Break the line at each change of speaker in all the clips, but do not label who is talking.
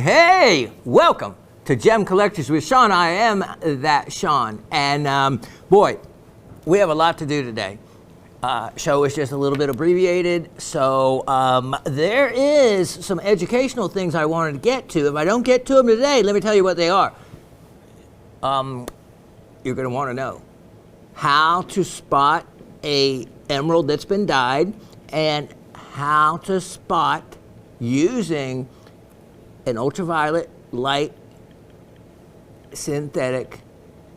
Hey, welcome to Gem Collectors with Shawn. I am that Shawn. And boy, we have a lot to do today. Show is just a little bit abbreviated, so there is some educational things I wanted to get to. If I don't get to them today, let me tell you what they are. You're going to want to know how to spot a emerald that's been dyed and how to spot using an ultraviolet light synthetic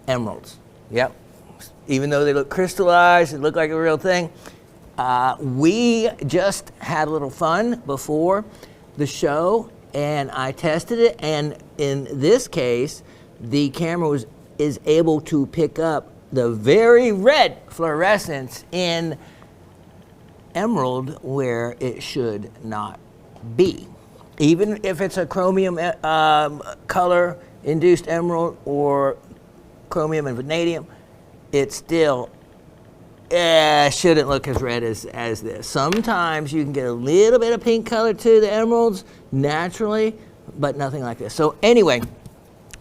emeralds. Yep. Even though they look crystallized, it look like a real thing. We just had a little fun before the show, and I tested it. And in this case, the camera is able to pick up the very red fluorescence in emerald where it should not be. Even if it's a chromium color induced emerald or chromium and vanadium, it still shouldn't look as red as this. Sometimes you can get a little bit of pink color to the emeralds naturally, but nothing like this. So anyway,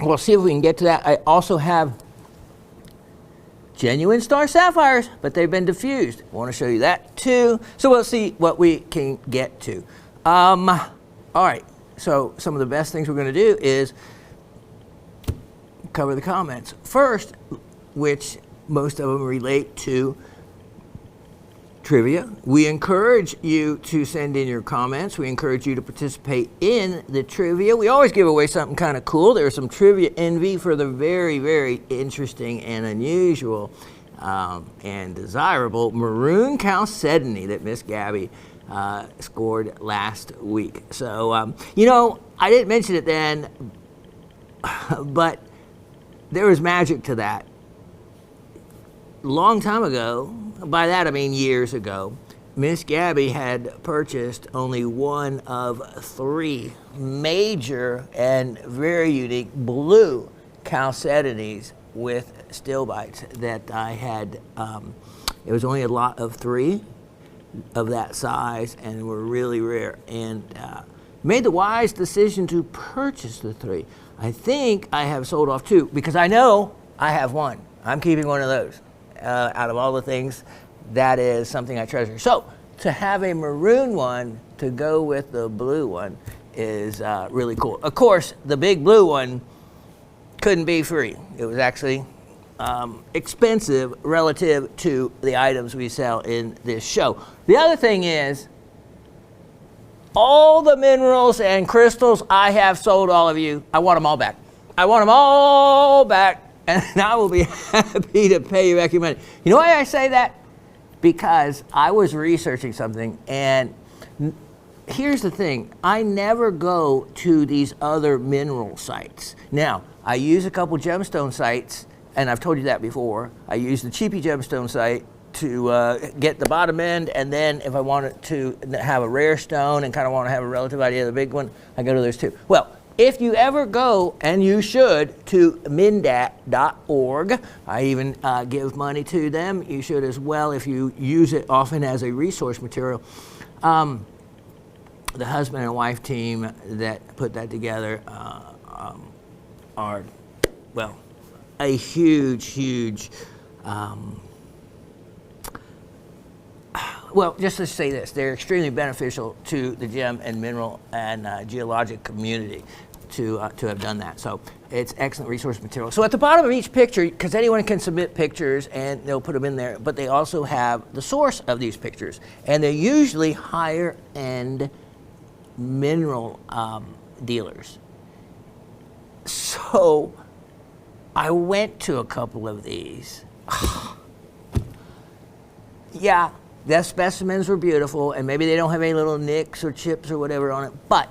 we'll see if we can get to that. I also have genuine star sapphires, but they've been diffused. I want to show you that too. So we'll see what we can get to. All right, so some of the best things we're going to do is cover the comments. First, which most of them relate to trivia. We encourage you to send in your comments. We encourage you to participate in the trivia. We always give away something kind of cool. There's some trivia envy for the very, very interesting and unusual and desirable maroon chalcedony that Miss Gabby scored last week. So, you know, I didn't mention it then, but there was magic to that. Long time ago, by that I mean years ago, Miss Gabby had purchased only one of 3 major and very unique blue chalcedonies with still bites that I had. It was only a lot of 3 of that size and were really rare, and made the wise decision to purchase the 3. I think I have sold off 2 because I know I have one. I'm keeping one of those. Out of all the things, that is something I treasure. So to have a maroon one to go with the blue one is really cool. Of course, the big blue one couldn't be free. It was actually expensive relative to the items we sell in this show. The other thing is, all the minerals and crystals I have sold all of you, I want them all back. I want them all back, and I will be happy to pay you back your money. You know why I say that? Because I was researching something, and here's the thing. I never go to these other mineral sites. Now, I use a couple gemstone sites, and I've told you that before. I use the cheapy gemstone site to get the bottom end, and then if I wanted to have a rare stone and kind of want to have a relative idea of the big one, I go to those too. Well, if you ever go, and you should, to mindat.org, I even give money to them. You should as well if you use it often as a resource material. The husband and wife team that put that together are, well, a huge, well, just to say this, they're extremely beneficial to the gem and mineral and geologic community to have done that. So it's excellent resource material. So at the bottom of each picture, because anyone can submit pictures and they'll put them in there, but they also have the source of these pictures. And they're usually higher end mineral dealers. So I went to a couple of these. Yeah, the specimens were beautiful, and maybe they don't have any little nicks or chips or whatever on it, but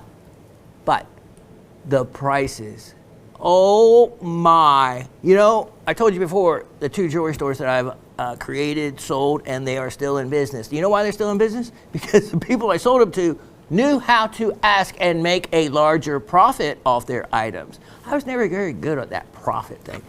the prices, oh my. You know, I told you before, the 2 jewelry stores that I've created, sold, and they are still in business. Do you know why they're still in business? Because the people I sold them to knew how to ask and make a larger profit off their items. I was never very good at that profit thing.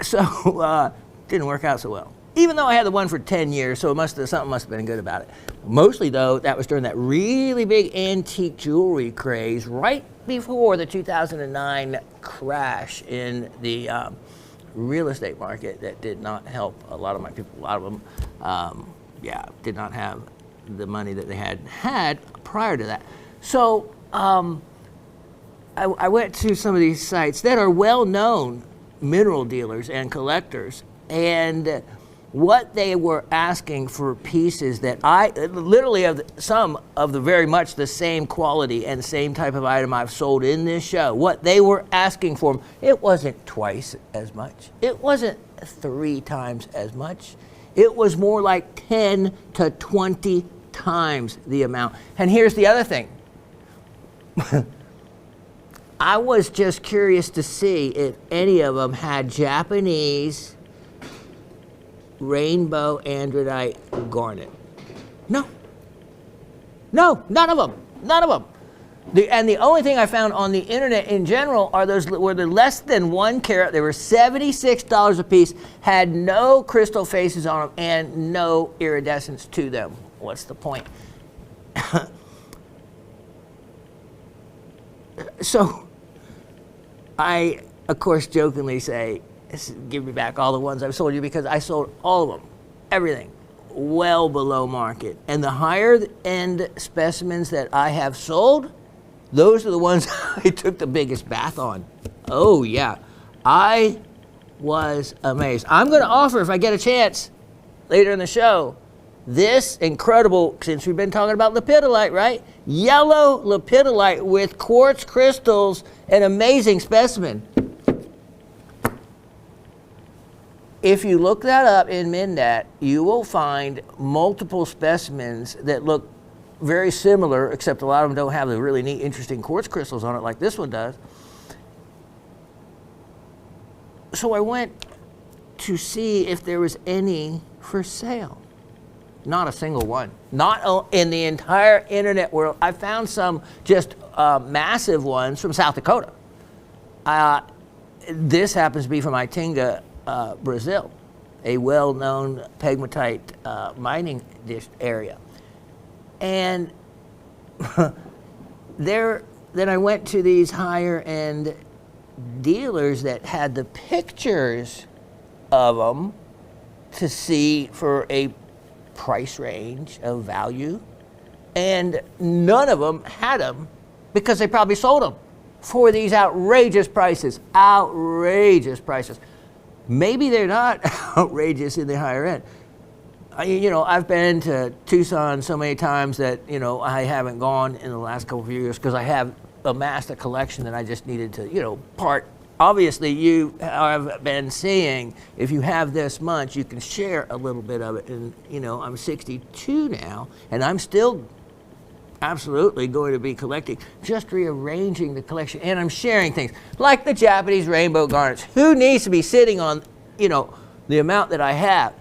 So, didn't work out so well. Even though I had the one for 10 years, so something must have been good about it. Mostly, though, that was during that really big antique jewelry craze right before the 2009 crash in the real estate market that did not help a lot of my people. A lot of them, did not have the money that they had prior to that. So I went to some of these sites that are well-known mineral dealers and collectors, and what they were asking for pieces that I literally some of the very much the same quality and same type of item I've sold in this show. What they were asking for, it wasn't twice as much. It wasn't 3 times as much. It was more like 10 to 20 times the amount. And here's the other thing. I was just curious to see if any of them had Japanese rainbow andradite garnet. No, none of them. And the only thing I found on the internet in general are those were the less than 1 carat. They were $76 a piece, had no crystal faces on them, and no iridescence to them. What's the point? So I, of course, jokingly say, give me back all the ones I've sold you, because I sold all of them, everything, well below market. And the higher end specimens that I have sold, those are the ones I took the biggest bath on. Oh yeah, I was amazed. I'm going to offer, if I get a chance later in the show, this incredible, since we've been talking about lepidolite, right? Yellow lepidolite with quartz crystals, an amazing specimen. If you look that up in Mindat, you will find multiple specimens that look very similar, except a lot of them don't have the really neat, interesting quartz crystals on it like this one does. So I went to see if there was any for sale. Not a single one. Not in the entire internet world. I found some just massive ones from South Dakota. This happens to be from Itinga, Brazil, a well-known pegmatite mining area. And then I went to these higher-end dealers that had the pictures of them to see for a price range of value, and none of them had them because they probably sold them for these outrageous prices. Maybe they're not outrageous in the higher end. I've been to Tucson so many times that, I haven't gone in the last couple of years because I have amassed a collection that I just needed to, part. Obviously, you have been seeing, if you have this much, you can share a little bit of it. And, I'm 62 now, and I'm still absolutely going to be collecting, just rearranging the collection. And I'm sharing things like the Japanese rainbow garnets. Who needs to be sitting on, the amount that I have?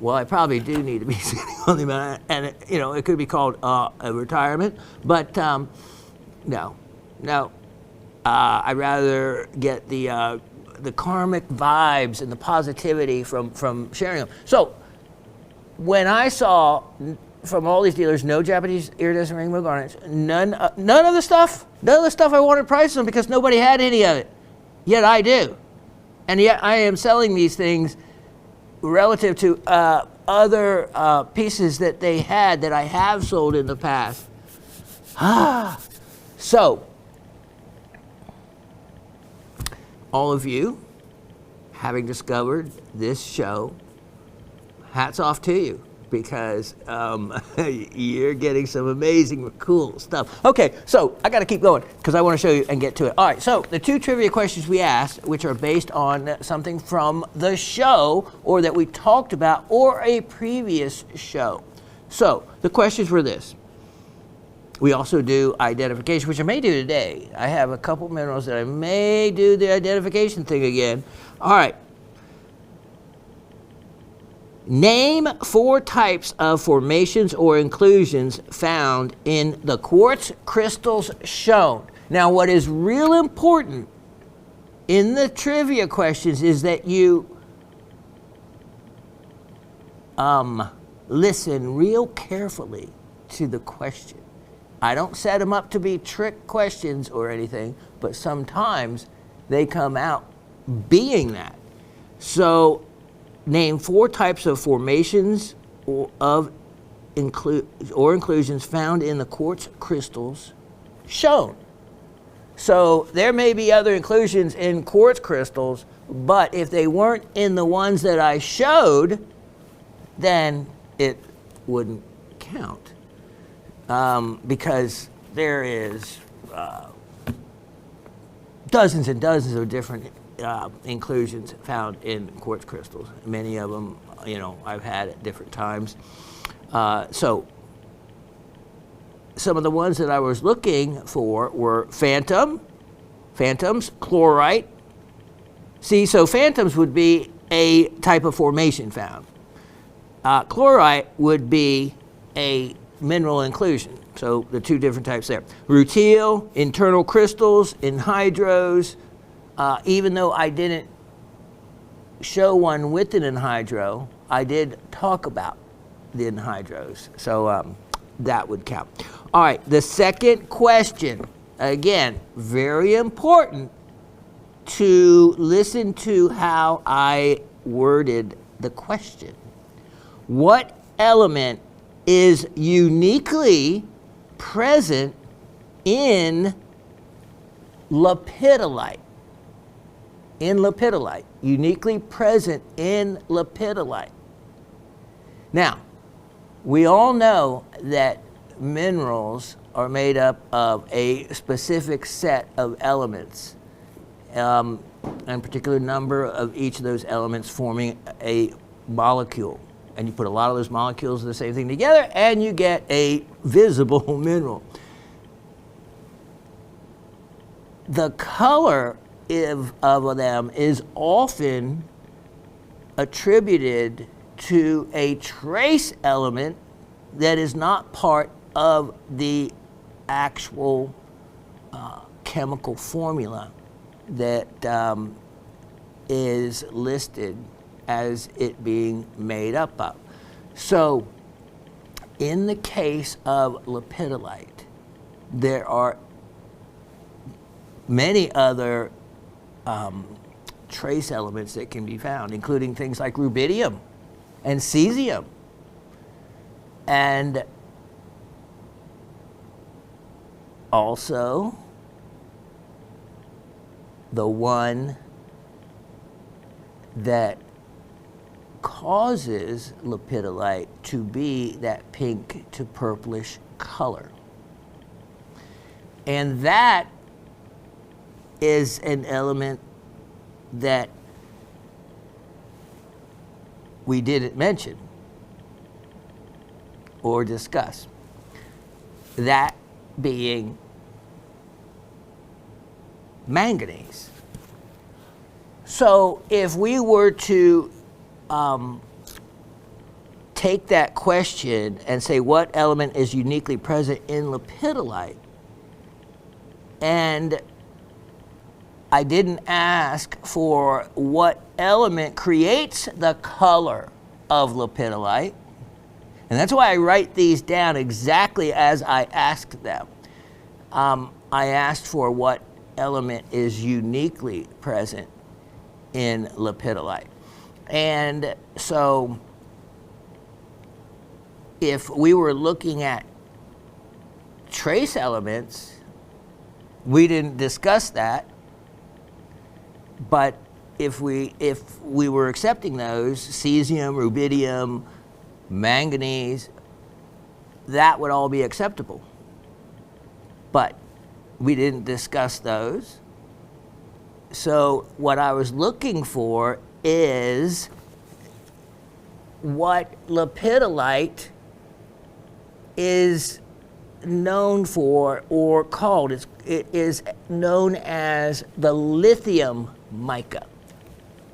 Well, I probably do need to be sitting on the amount, and it could be called a retirement. But no. I'd rather get the karmic vibes and the positivity from sharing them. So when I saw from all these dealers, no Japanese iridescent rainbow garnets, none of the stuff I wanted prices on, because nobody had any of it. Yet I do. And yet I am selling these things relative to other pieces that they had that I have sold in the past. So, all of you, having discovered this show, hats off to you, because you're getting some amazing, cool stuff. Okay, so I got to keep going because I want to show you and get to it. All right, so the 2 trivia questions we asked, which are based on something from the show or that we talked about or a previous show. So the questions were this. We also do identification, which I may do today. I have a couple minerals that I may do the identification thing again. All right. Name 4 types of formations or inclusions found in the quartz crystals shown. Now, what is real important in the trivia questions is that you listen real carefully to the question. I don't set them up to be trick questions or anything, but sometimes they come out being that. So, name 4 types of formations or inclusions found in the quartz crystals shown. So there may be other inclusions in quartz crystals, but if they weren't in the ones that I showed, then it wouldn't count. Because there is dozens and dozens of different inclusions found in quartz crystals. Many of them, I've had at different times. So some of the ones that I was looking for were phantoms, chlorite. See, so phantoms would be a type of formation found. Chlorite would be a mineral inclusion. So the 2 different types there. Rutile, internal crystals, anhydros. Even though I didn't show one with an anhydro, I did talk about the anhydros. So that would count. All right, the second question, again, very important to listen to how I worded the question. What element is uniquely present in lepidolite? Uniquely present in lepidolite. Now, we all know that minerals are made up of a specific set of elements, and a particular number of each of those elements forming a molecule. And you put a lot of those molecules of the same thing together, and you get a visible mineral. The color of them is often attributed to a trace element that is not part of the actual chemical formula that is listed as it being made up of. So, in the case of lepidolite, there are many other trace elements that can be found, including things like rubidium and cesium. And also the one that causes lepidolite to be that pink to purplish color. And that is an element that we didn't mention or discuss. That being manganese. So if we were to take that question and say what element is uniquely present in lepidolite, and I didn't ask for what element creates the color of lepidolite, and that's why I write these down exactly as I asked them. I asked for what element is uniquely present in lepidolite. And so if we were looking at trace elements, we didn't discuss that. But if we were accepting those, cesium, rubidium, manganese, that would all be acceptable. But we didn't discuss those. So what I was looking for is what lepidolite is known for or called. It is known as the lithium mica.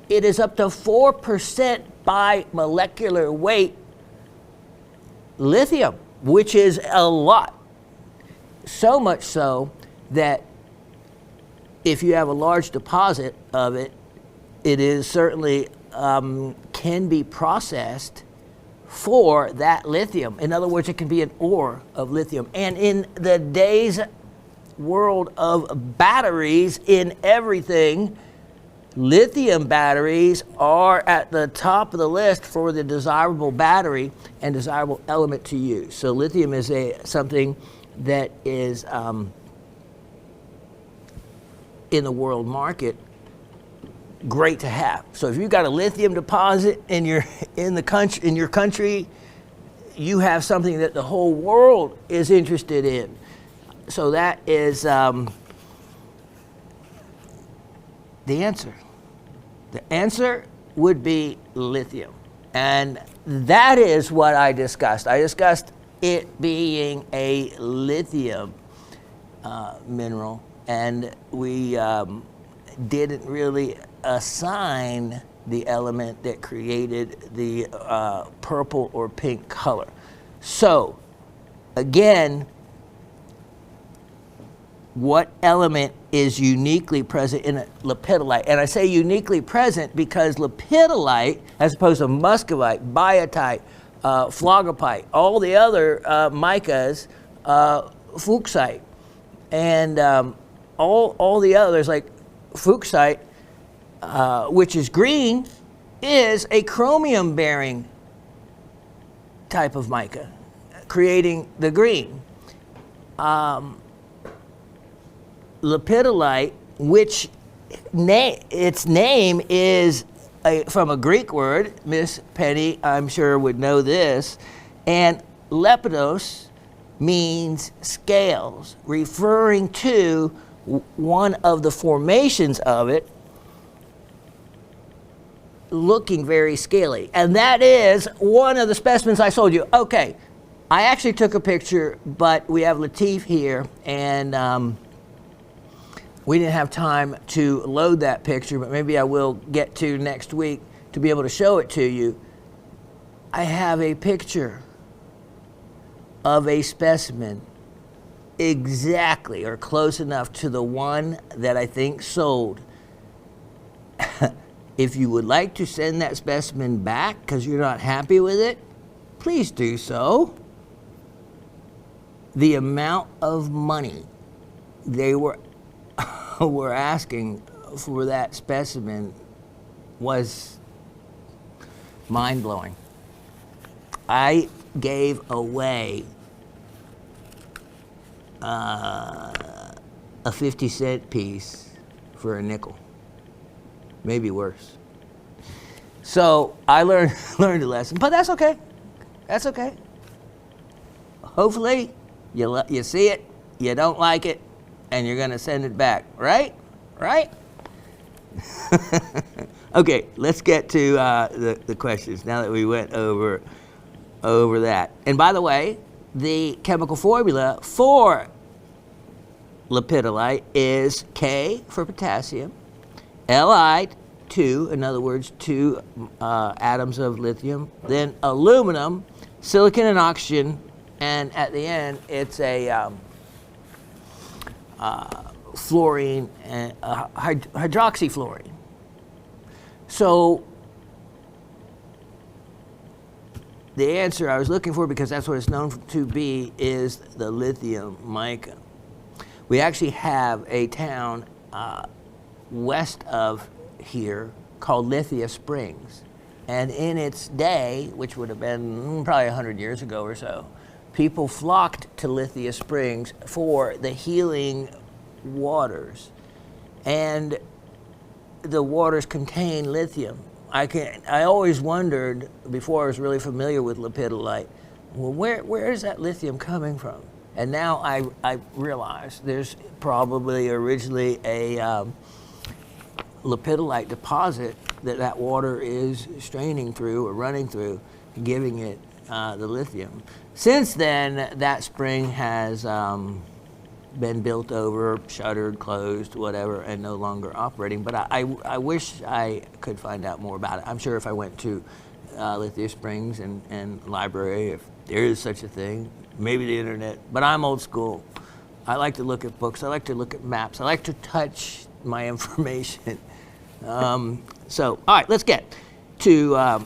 It is up to 4% by molecular weight lithium, which is a lot. So much so that if you have a large deposit of it, it is certainly can be processed for that lithium. In other words, it can be an ore of lithium. And in the day's world of batteries in everything, lithium batteries are at the top of the list for the desirable battery and desirable element to use. So lithium is something that is in the world market great to have. So if you've got a lithium deposit in your country, you have something that the whole world is interested in. So that is the answer. The answer would be lithium. And that is what I discussed. I discussed it being a lithium mineral, and we didn't really assign the element that created the purple or pink color. So, again, what element is uniquely present in a lepidolite? And I say uniquely present because lepidolite, as opposed to muscovite, biotite, phlogopite, all the other micas, fuchsite, and all the others like fuchsite, which is green, is a chromium-bearing type of mica, creating the green. Lepidolite, which its name is from a Greek word, Miss Penny, I'm sure would know this, and lepidos means scales, referring to one of the formations of it looking very scaly. And that is one of the specimens I showed you. Okay, I actually took a picture, but we have Latif here, and we didn't have time to load that picture, but maybe I will get to next week to be able to show it to you. I have a picture of a specimen exactly or close enough to the one that I think sold. If you would like to send that specimen back because you're not happy with it, please do so. The amount of money they were asking for that specimen was mind-blowing. I gave away a 50-cent piece for a nickel, maybe worse. So I learned a lesson, but that's okay. That's okay. Hopefully you see it, you don't like it, and you're going to send it back, right? Right? Okay, let's get to the questions now that we went over that. And by the way, the chemical formula for lepidolite is K for potassium, Li, 2, in other words, 2 atoms of lithium, then aluminum, silicon and oxygen, and at the end it's a fluorine and hydroxyfluorine. So the answer I was looking for, because that's what it's known to be, is the lithium mica. We actually have a town west of here called Lithia Springs. And in its day, which would have been probably 100 years ago or so, people flocked to Lithia Springs for the healing waters. And the waters contain lithium. I always wondered, before I was really familiar with lepidolite, well, where is that lithium coming from? And now I realize there's probably originally a lepidolite deposit that water is straining through or running through, giving it the lithium. Since then, that spring has been built over, shuttered, closed, whatever, and no longer operating. But I wish I could find out more about it. I'm sure if I went to Lithia Springs and library, if there is such a thing, maybe the internet, but I'm old school. I like to look at books. I like to look at maps. I like to touch my information. So, all right, let's get to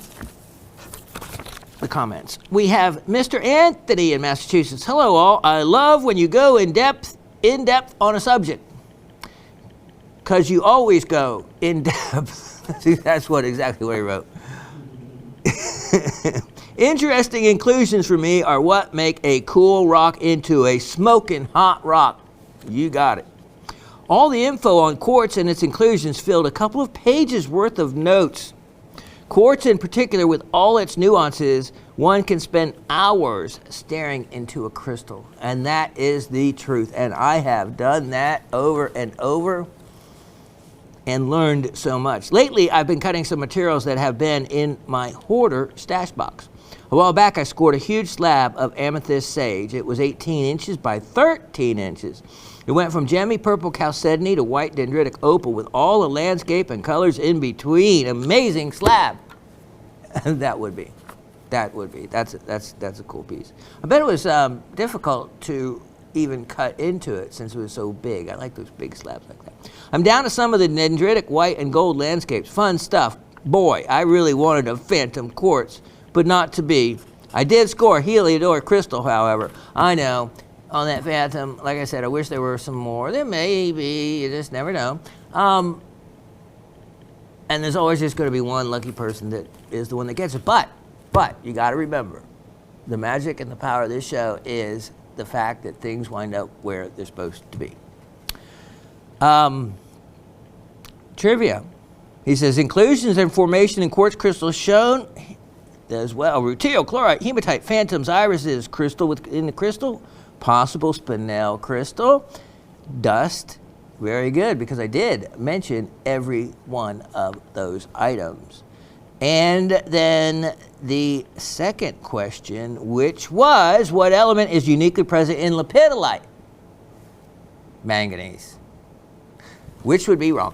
the comments. We have Mr. Anthony in Massachusetts. Hello, all. I love when you go in depth on a subject, because you always go in depth. See, that's exactly what he wrote. Interesting inclusions for me are what make a cool rock into a smoking hot rock. You got it. All the info on quartz and its inclusions filled a couple of pages worth of notes. Quartz in particular, with all its nuances, one can spend hours staring into a crystal. And that is the truth. And I have done that over and over and learned so much. Lately, I've been cutting some materials that have been in my hoarder stash box. A while back, I scored a huge slab of amethyst sage. It was 18 inches by 13 inches. It went from gemmy purple chalcedony to white dendritic opal with all the landscape and colors in between. Amazing slab. That would be. That's a cool piece. I bet it was difficult to even cut into it since it was so big. I like those big slabs like that. I'm down to some of the dendritic white and gold landscapes. Fun stuff. Boy, I really wanted a phantom quartz, but not to be. I did score Heliodor crystal, however. I know. On that phantom, like I said, I wish there were some more. There may be, you just never know. And there's always just going to be one lucky person that is the one that gets it. But you got to remember, the magic and the power of this show is the fact that things wind up where they're supposed to be. Trivia. He says, inclusions and formation in quartz crystals shown as well. Rutile, chlorite, hematite, phantoms, irises, crystal within the crystal. Possible spinel crystal, dust. Very good, because I did mention every one of those items. And then the second question, which was, what element is uniquely present in lepidolite? Manganese. Which would be wrong.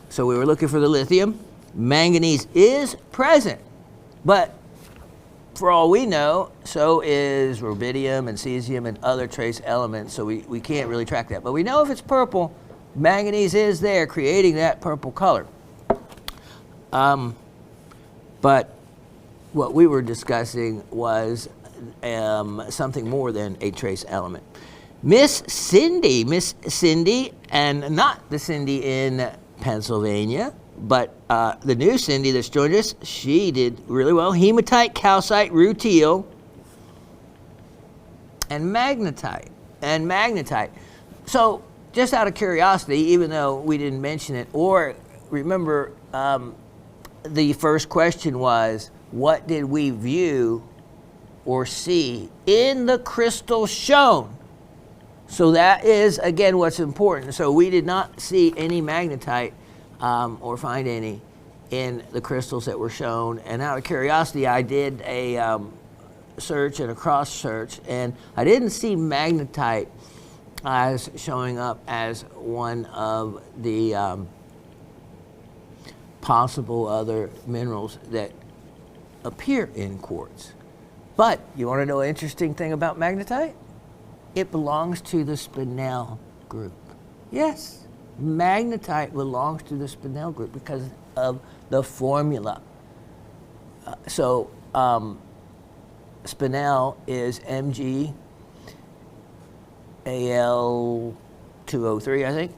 So we were looking for the lithium. Manganese is present, but for all we know, so is rubidium and cesium and other trace elements, so we can't really track that. But we know if it's purple, manganese is there creating that purple color. But what we were discussing was something more than a trace element. Miss Cindy, and not the Cindy in Pennsylvania, but the new Cindy that's joined us, she did really well. Hematite, calcite, rutile, and magnetite. So just out of curiosity, even though we didn't mention it, or remember the first question was, what did we view or see in the crystal shown? So that is, again, what's important. So we did not see any magnetite or find any in the crystals that were shown. And out of curiosity, I did a search and a cross search, and I didn't see magnetite as showing up as one of the possible other minerals that appear in quartz. But you want to know an interesting thing about magnetite? It belongs to the spinel group. Yes, magnetite belongs to the spinel group because of the formula. Spinel is MgAl2O3, I think.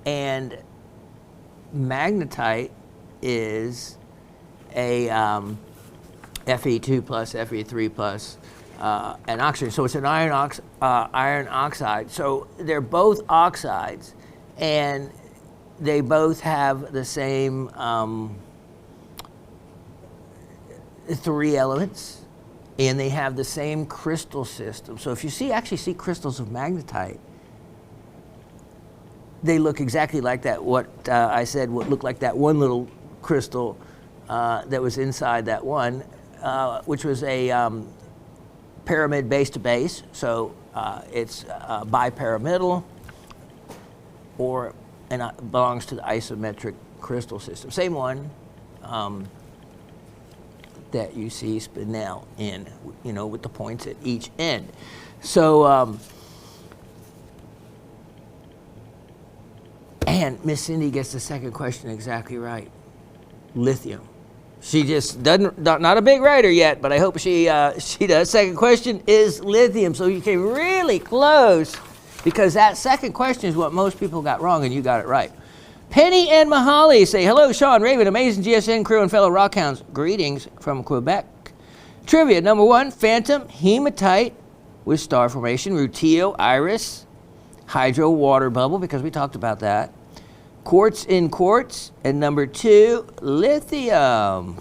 And magnetite is a Fe2 plus, Fe3 plus, and oxygen. So it's an iron oxide. So they're both oxides, and they both have the same 3 elements, and they have the same crystal system. So if you actually see crystals of magnetite, they look exactly like that. What I said would look like that one little crystal that was inside that one, which was a pyramid base to base. So it's bipyramidal, and it belongs to the isometric crystal system. Same one that you see spinel in, with the points at each end. So, and Miss Cindy gets the second question exactly right. lithium. She just doesn't, not a big writer yet, but I hope she does. Second question is lithium. So you came really close, because that second question is what most people got wrong, and you got it right. Penny and Mahali say, hello, Shawn, Raven, amazing GSN crew and fellow rockhounds. Greetings from Quebec. Trivia, number 1, phantom hematite with star formation, rutile, iris, hydro water bubble, because we talked about that. Quartz in quartz, and number 2, lithium.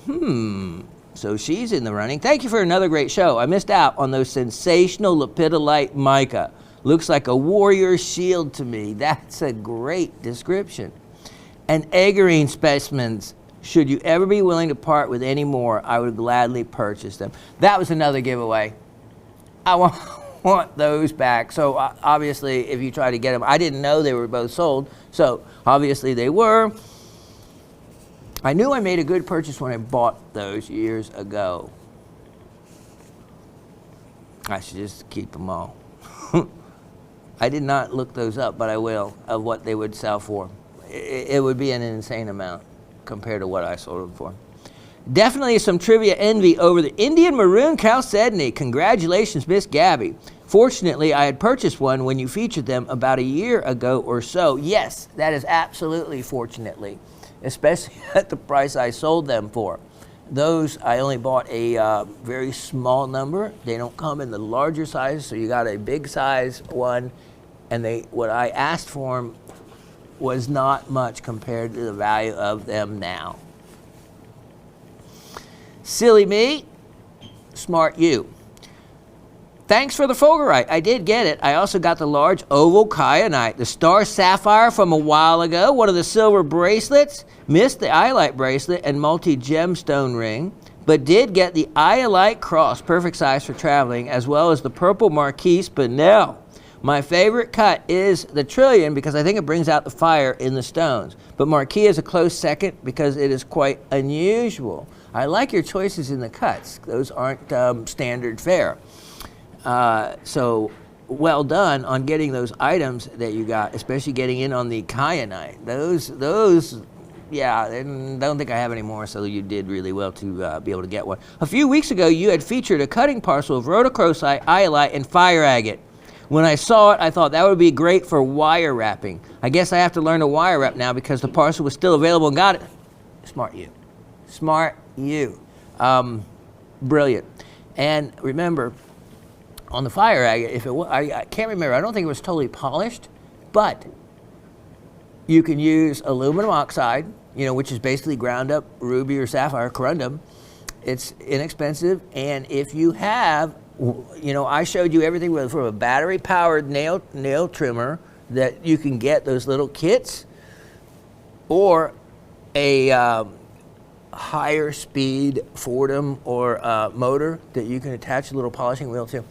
So she's in the running. Thank you for another great show. I missed out on those sensational lepidolite mica. Looks like a warrior shield to me. That's a great description. And agarine specimens. Should you ever be willing to part with any more, I would gladly purchase them. That was another giveaway. I want those back. So obviously, if you try to get them, I didn't know they were both sold. So obviously they were. I knew I made a good purchase when I bought those years ago. I should just keep them all. I did not look those up, but I will, of what they would sell for. It would be an insane amount compared to what I sold them for. Definitely some trivia envy over the Indian maroon chalcedony. Congratulations, Miss Gabby. Fortunately, I had purchased one when you featured them about a year ago or so. Yes, that is absolutely fortunately, especially at the price I sold them for. Those, I only bought a very small number. They don't come in the larger size, so you got a big size one, and what I asked for them was not much compared to the value of them now. Silly me, smart you. Thanks for the fulgurite. I did get it. I also got the large oval kyanite, the star sapphire from a while ago, one of the silver bracelets, missed the iolite bracelet and multi-gemstone ring, but did get the iolite cross, perfect size for traveling, as well as the purple marquise spinel. My favorite cut is the trillion because I think it brings out the fire in the stones, but marquise is a close second because it is quite unusual. I like your choices in the cuts. Those aren't standard fare. So well done on getting those items that you got, especially getting in on the kyanite. Those, yeah, I don't think I have any more, so you did really well to be able to get one. A few weeks ago, you had featured a cutting parcel of rhodochrosite, iolite, and fire agate. When I saw it, I thought that would be great for wire wrapping. I guess I have to learn to wire wrap now because the parcel was still available and got it. Smart you. Smart you. Brilliant. And remember, on the fire agate, if it was, I can't remember, I don't think it was totally polished, but you can use aluminum oxide, which is basically ground up ruby or sapphire, corundum. It's inexpensive, and if you have, I showed you everything from a battery-powered nail trimmer that you can get those little kits, or a higher speed Fordham or motor that you can attach a little polishing wheel to.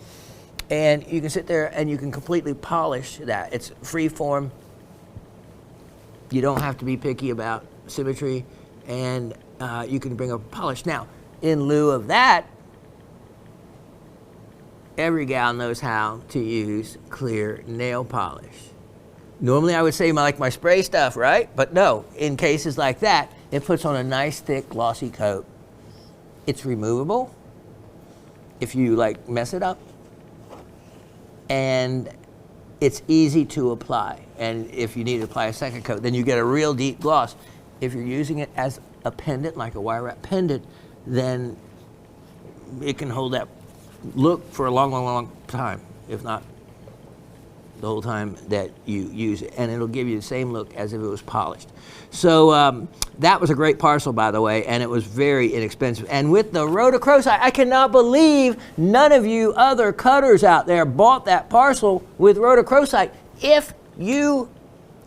And you can sit there and you can completely polish that. It's free form. You don't have to be picky about symmetry, and you can bring a polish. Now, in lieu of that, every gal knows how to use clear nail polish. Normally I would say my spray stuff, right? But no, in cases like that, it puts on a nice thick glossy coat. It's removable if you mess it up. And it's easy to apply. And if you need to apply a second coat, then you get a real deep gloss. If you're using it as a pendant, like a wire wrap pendant, then it can hold that look for a long, long, long time, if not the whole time that you use it. And it'll give you the same look as if it was polished. So that was a great parcel, by the way, and it was very inexpensive. And with the rhodochrosite, I cannot believe none of you other cutters out there bought that parcel with rhodochrosite. If you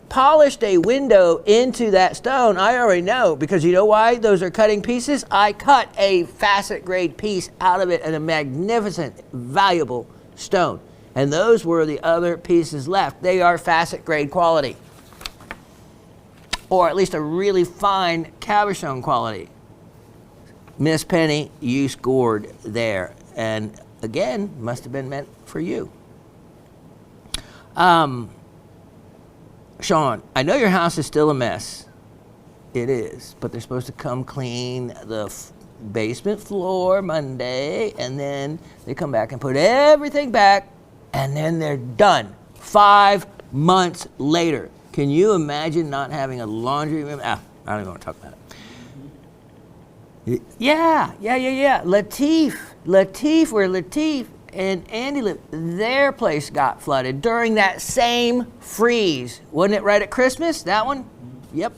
polished a window into that stone, I already know, because you know why those are cutting pieces? I cut a facet grade piece out of it and a magnificent, valuable stone. And those were the other pieces left. They are facet grade quality, or at least a really fine cabochon quality. Miss Penny, you scored there. And again, must have been meant for you. Shawn, I know your house is still a mess, It is, but they're supposed to come clean the basement floor Monday, and then they come back and put everything back, and then they're done. 5 months later. Can you imagine not having a laundry room? I don't even want to talk about it. Yeah. Lateef, where Lateef and Andy lived, their place got flooded during that same freeze. Wasn't it right at Christmas, that one? Yep.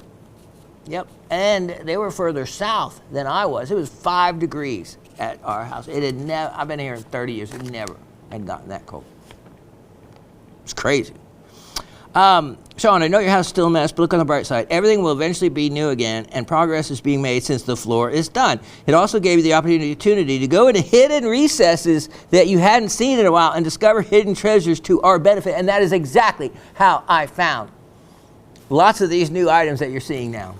And they were further south than I was. It was 5 degrees at our house. It had never, I've been here 30 years, it never had gotten that cold. It's crazy. Shawn, I know your house is still a mess, but look on the bright side. Everything will eventually be new again, and progress is being made since the floor is done. It also gave you the opportunity to go into hidden recesses that you hadn't seen in a while and discover hidden treasures to our benefit, and that is exactly how I found lots of these new items that you're seeing now.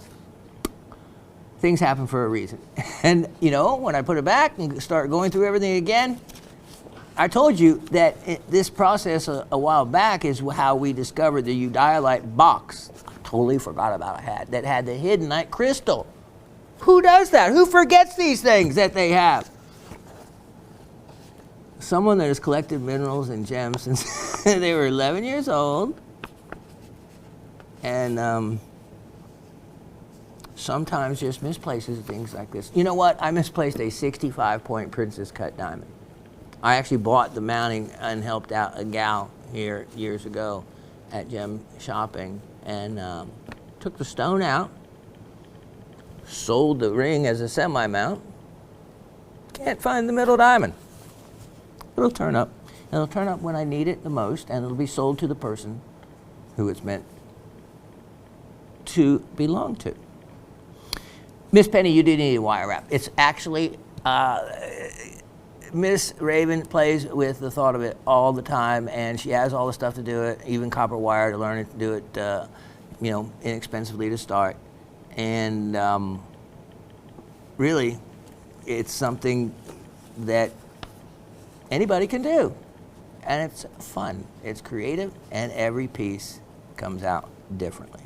Things happen for a reason. And, you know, when I put it back and start going through everything again, I told you that this process a while back is how we discovered the eudialyte box. I totally forgot about that had the hidden night crystal. Who does that? Who forgets these things that they have? Someone that has collected minerals and gems since they were 11 years old. And sometimes just misplaces things like this. You know what? I misplaced a 65-point princess cut diamond. I actually bought the mounting and helped out a gal here years ago at Gem Shopping, and took the stone out, sold the ring as a semi-mount. Can't find the middle diamond. It'll turn up. It'll turn up when I need it the most, and it'll be sold to the person who it's meant to belong to. Miss Penny, you do need a wire wrap. It's actually, Miss Raven plays with the thought of it all the time, and she has all the stuff to do it, even copper wire to learn it, to do it, you know, inexpensively to start. And really, it's something that anybody can do. And it's fun, it's creative, and every piece comes out differently.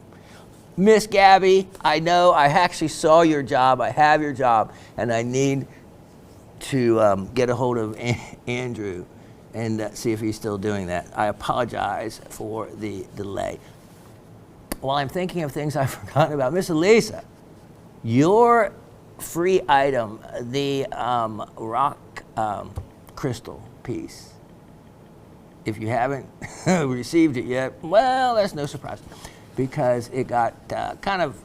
Miss Gabby, I know I actually saw your job, I have your job, and I need to get a hold of Andrew and see if he's still doing that. I apologize for the delay. While I'm thinking of things I've forgotten about, Miss Elisa, your free item, the rock crystal piece, if you haven't received it yet, well, that's no surprise, because it got kind of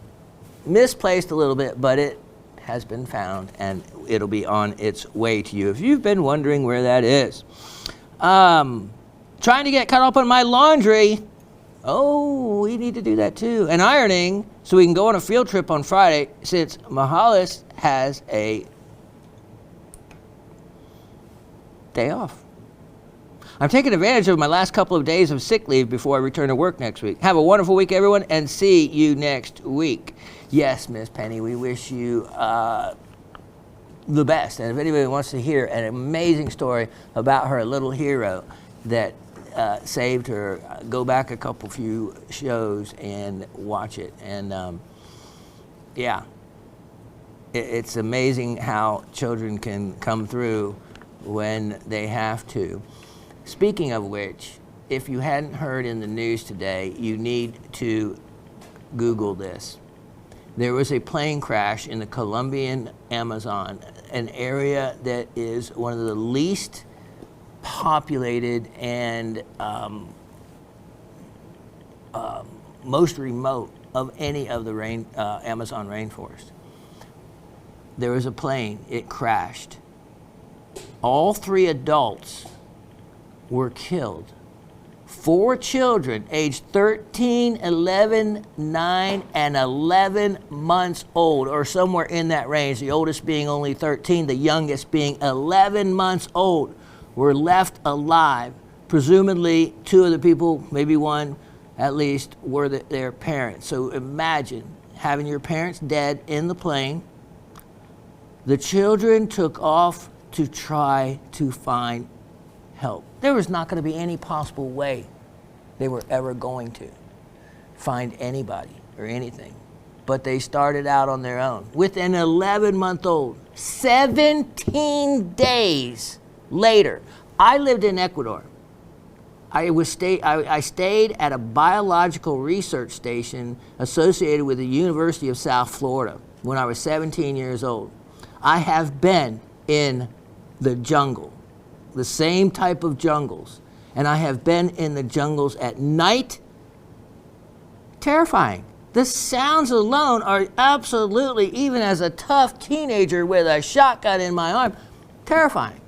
misplaced a little bit, but it has been found, and it'll be on its way to you if you've been wondering where that is. Trying to get caught up on my laundry. Oh, we need to do that too. And ironing, so we can go on a field trip on Friday, since Mahalis has a day off. I'm taking advantage of my last couple of days of sick leave before I return to work next week. Have a wonderful week, everyone, and see you next week. Yes, Miss Penny, we wish you the best. And if anybody wants to hear an amazing story about her little hero that saved her, go back a few shows and watch it. And yeah, it's amazing how children can come through when they have to. Speaking of which, if you hadn't heard in the news today, you need to Google this. There was a plane crash in the Colombian Amazon, an area that is one of the least populated and most remote of any of the Amazon rainforest. There was a plane, it crashed. All 3 adults were killed. 4 children aged 13, 11, 9, and 11 months old, or somewhere in that range, the oldest being only 13, the youngest being 11 months old, were left alive. Presumably 2 of the people, maybe 1 at least, were their parents. So imagine having your parents dead in the plane. The children took off to try to find help. There was not going to be any possible way they were ever going to find anybody or anything. but they started out on their own. With an 11-month-old, 17 days later, I lived in Ecuador. I stayed at a biological research station associated with the University of South Florida when I was 17 years old. I have been in the jungle, the same type of jungles, and I have been in the jungles at night. Terrifying. The sounds alone are absolutely, even as a tough teenager with a shotgun in my arm, terrifying.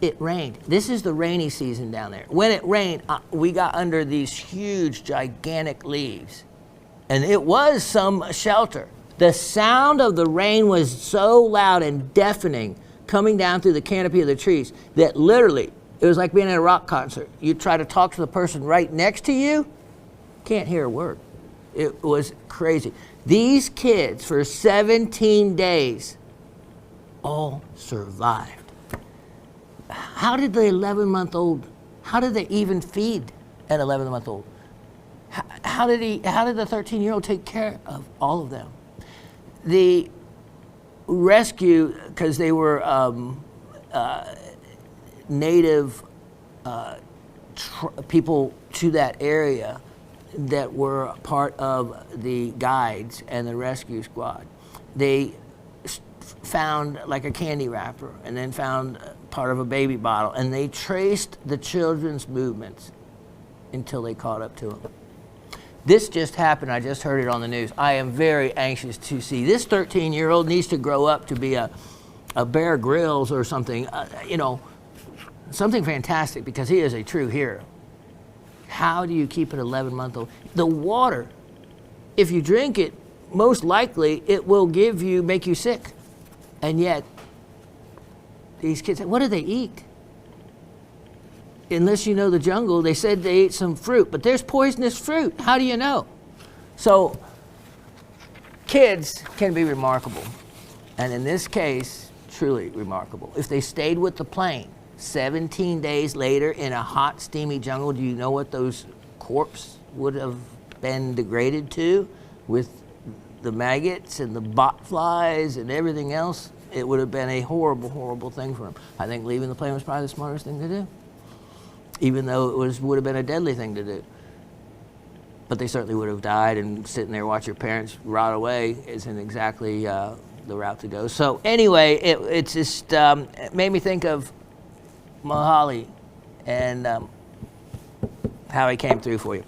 It rained. This is the rainy season down there. When it rained, we got under these huge, gigantic leaves, and it was some shelter. The sound of the rain was so loud and deafening coming down through the canopy of the trees that literally, it was like being at a rock concert. You try to talk to the person right next to you, can't hear a word. It was crazy. These kids, for 17 days, all survived. How did the 11-month-old, how did they even feed an 11-month-old? How did the 13-year-old take care of all of them? The rescue, because they were native people to that area that were part of the guides and the rescue squad. They found like a candy wrapper and then found part of a baby bottle, and they traced the children's movements until they caught up to them. This just happened. I just heard it on the news. I am very anxious to see. This 13-year-old needs to grow up to be a Bear Grylls or something, something fantastic, because he is a true hero. How do you keep an 11-month-old? The water, if you drink it, most likely it will make you sick. And yet, these kids, what do they eat? Unless you know the jungle, they said they ate some fruit, but there's poisonous fruit. How do you know? So, kids can be remarkable. And in this case, truly remarkable. If they stayed with the plane 17 days later in a hot, steamy jungle, do you know what those corpses would have been degraded to with the maggots and the bot flies and everything else? It would have been a horrible, horrible thing for them. I think leaving the plane was probably the smartest thing to do, even though it would have been a deadly thing to do. But they certainly would have died, and sitting there watch your parents rot away isn't exactly the route to go. So anyway, it just it made me think of Mohali and how he came through for you.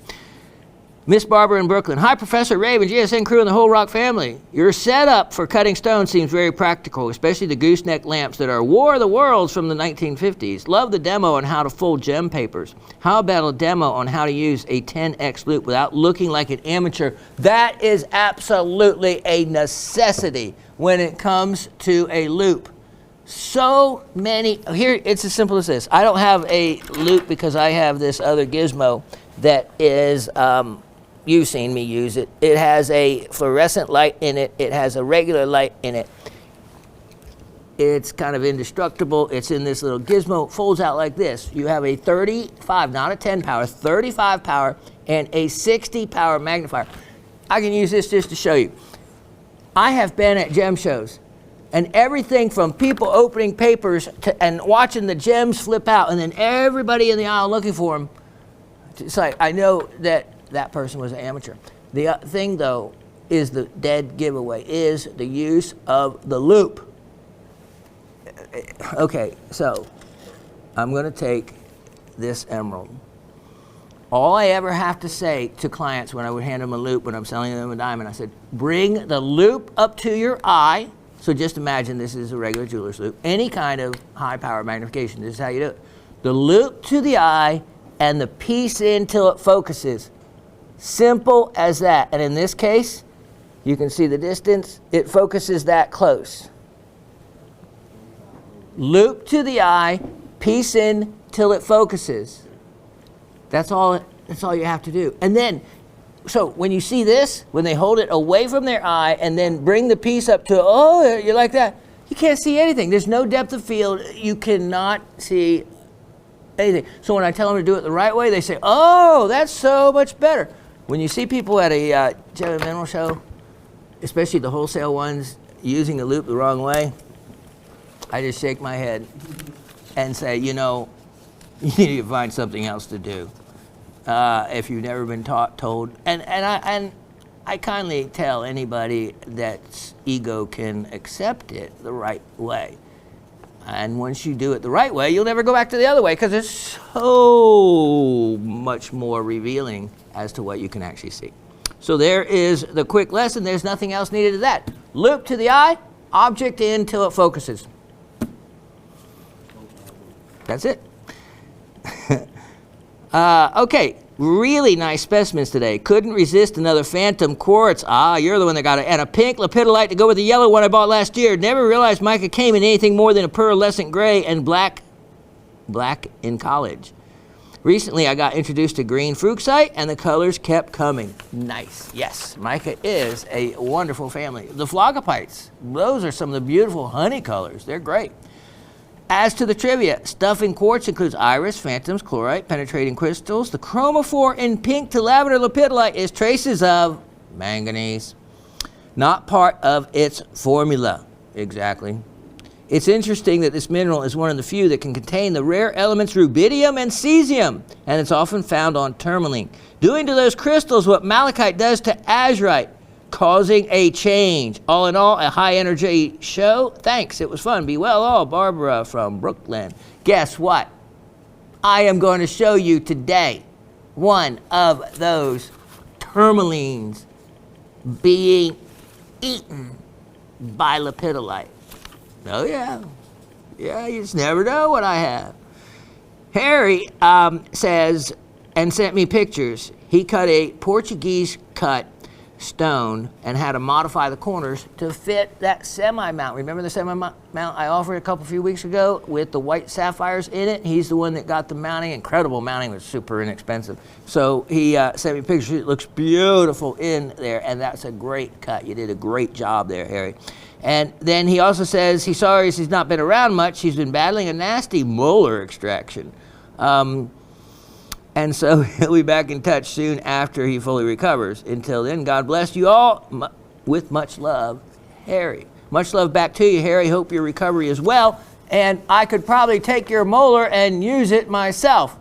Miss Barbara in Brooklyn. Hi, Professor Raven, GSN crew, and the whole Rock family. Your setup for cutting stone seems very practical, especially the gooseneck lamps that are War of the Worlds from the 1950s. Love the demo on how to fold gem papers. How about a demo on how to use a 10x loop without looking like an amateur? That is absolutely a necessity when it comes to a loop. So many, here it's as simple as this. I don't have a loop because I have this other gizmo that is, you've seen me use it. It has a fluorescent light in it. It has a regular light in it. It's kind of indestructible. It's in this little gizmo. It folds out like this. You have a 35, not a 10 power, 35 power and a 60 power magnifier. I can use this just to show you. I have been at gem shows, and everything from people opening papers and watching the gems flip out, and then everybody in the aisle looking for them. It's like, I know that that person was an amateur. The thing, though, is the dead giveaway, is the use of the loop. Okay, so I'm going to take this emerald. All I ever have to say to clients when I would hand them a loop when I'm selling them a diamond, I said, bring the loop up to your eye. So just imagine this is a regular jeweler's loop. Any kind of high power magnification, this is how you do it. The loop to the eye and the piece in till it focuses. Simple as that. And in this case, you can see the distance. It focuses that close. Loop to the eye, piece in till it focuses. That's all you have to do. And then, so when you see this, when they hold it away from their eye and then bring the piece up to, oh, you're like that, you can't see anything. There's no depth of field. You cannot see anything. So when I tell them to do it the right way, they say, oh, that's so much better. When you see people at a gem and mineral show especially the wholesale ones, using a loop the wrong way, I just shake my head and say, you know, you need to find something else to do. If you've never been told, and I kindly tell anybody that's ego can accept it the right way. And once you do it the right way, you'll never go back to the other way because it's so much more revealing as to what you can actually see. So there is the quick lesson. There's nothing else needed to that. Loop to the eye, object in until it focuses. That's it. Okay, really nice specimens today. Couldn't resist another phantom quartz. Ah, you're the one that got it. And a pink lepidolite to go with the yellow one I bought last year. Never realized mica came in anything more than a pearlescent gray and black in college. Recently, I got introduced to green fructite, and the colors kept coming. Nice. Yes, mica is a wonderful family. The phlogopites, those are some of the beautiful honey colors. They're great. As to the trivia, stuff in quartz includes iris, phantoms, chlorite, penetrating crystals. The chromophore in pink to lavender lepidolite is traces of manganese, not part of its formula. Exactly. It's interesting that this mineral is one of the few that can contain the rare elements rubidium and cesium, and it's often found on tourmaline, doing to those crystals what malachite does to azurite, causing a change. All in all, a high energy show. Thanks, it was fun. Be well all. Barbara from Brooklyn. Guess what? I am going to show you today one of those tourmalines being eaten by lepidolite. Oh yeah. Yeah, you just never know what I have. Harry says, and sent me pictures, he cut a Portuguese cut stone and had to modify the corners to fit that semi-mount. Remember the semi-mount I offered a few weeks ago with the white sapphires in it? He's the one that got the mounting. Incredible mounting, was super inexpensive. So he sent me pictures. It looks beautiful in there, and that's a great cut. You did a great job there, Harry. And then he also says he's sorry he's not been around much. He's been battling a nasty molar extraction. And so he'll be back in touch soon after he fully recovers. Until then, God bless you all. With much love, Harry. Much love back to you, Harry. Hope your recovery is well. And I could probably take your molar and use it myself.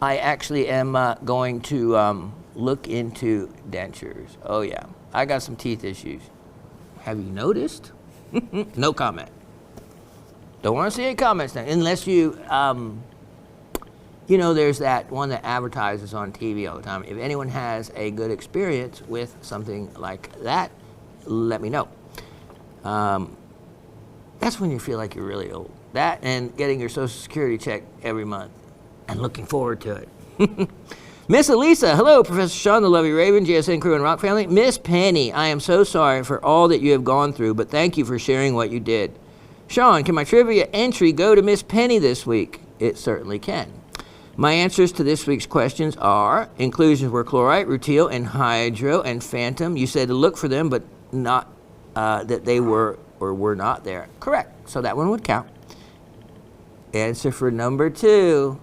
I actually am going to look into dentures. Oh, yeah. I got some teeth issues. Have you noticed? No comment. Don't want to see any comments now, unless you... you know, there's that one that advertises on TV all the time. If anyone has a good experience with something like that, let me know. That's when you feel like you're really old. That and getting your Social Security check every month and looking forward to it. Miss Elisa, hello, Professor Shawn, the Lovely Raven, GSN crew and Rock family. Miss Penny, I am so sorry for all that you have gone through, but thank you for sharing what you did. Shawn, can my trivia entry go to Miss Penny this week? It certainly can. My answers to this week's questions are, inclusions were chlorite, rutile, and hydro, and phantom. You said to look for them, but not that they were or were not there. Correct, so that one would count. Answer for number 2,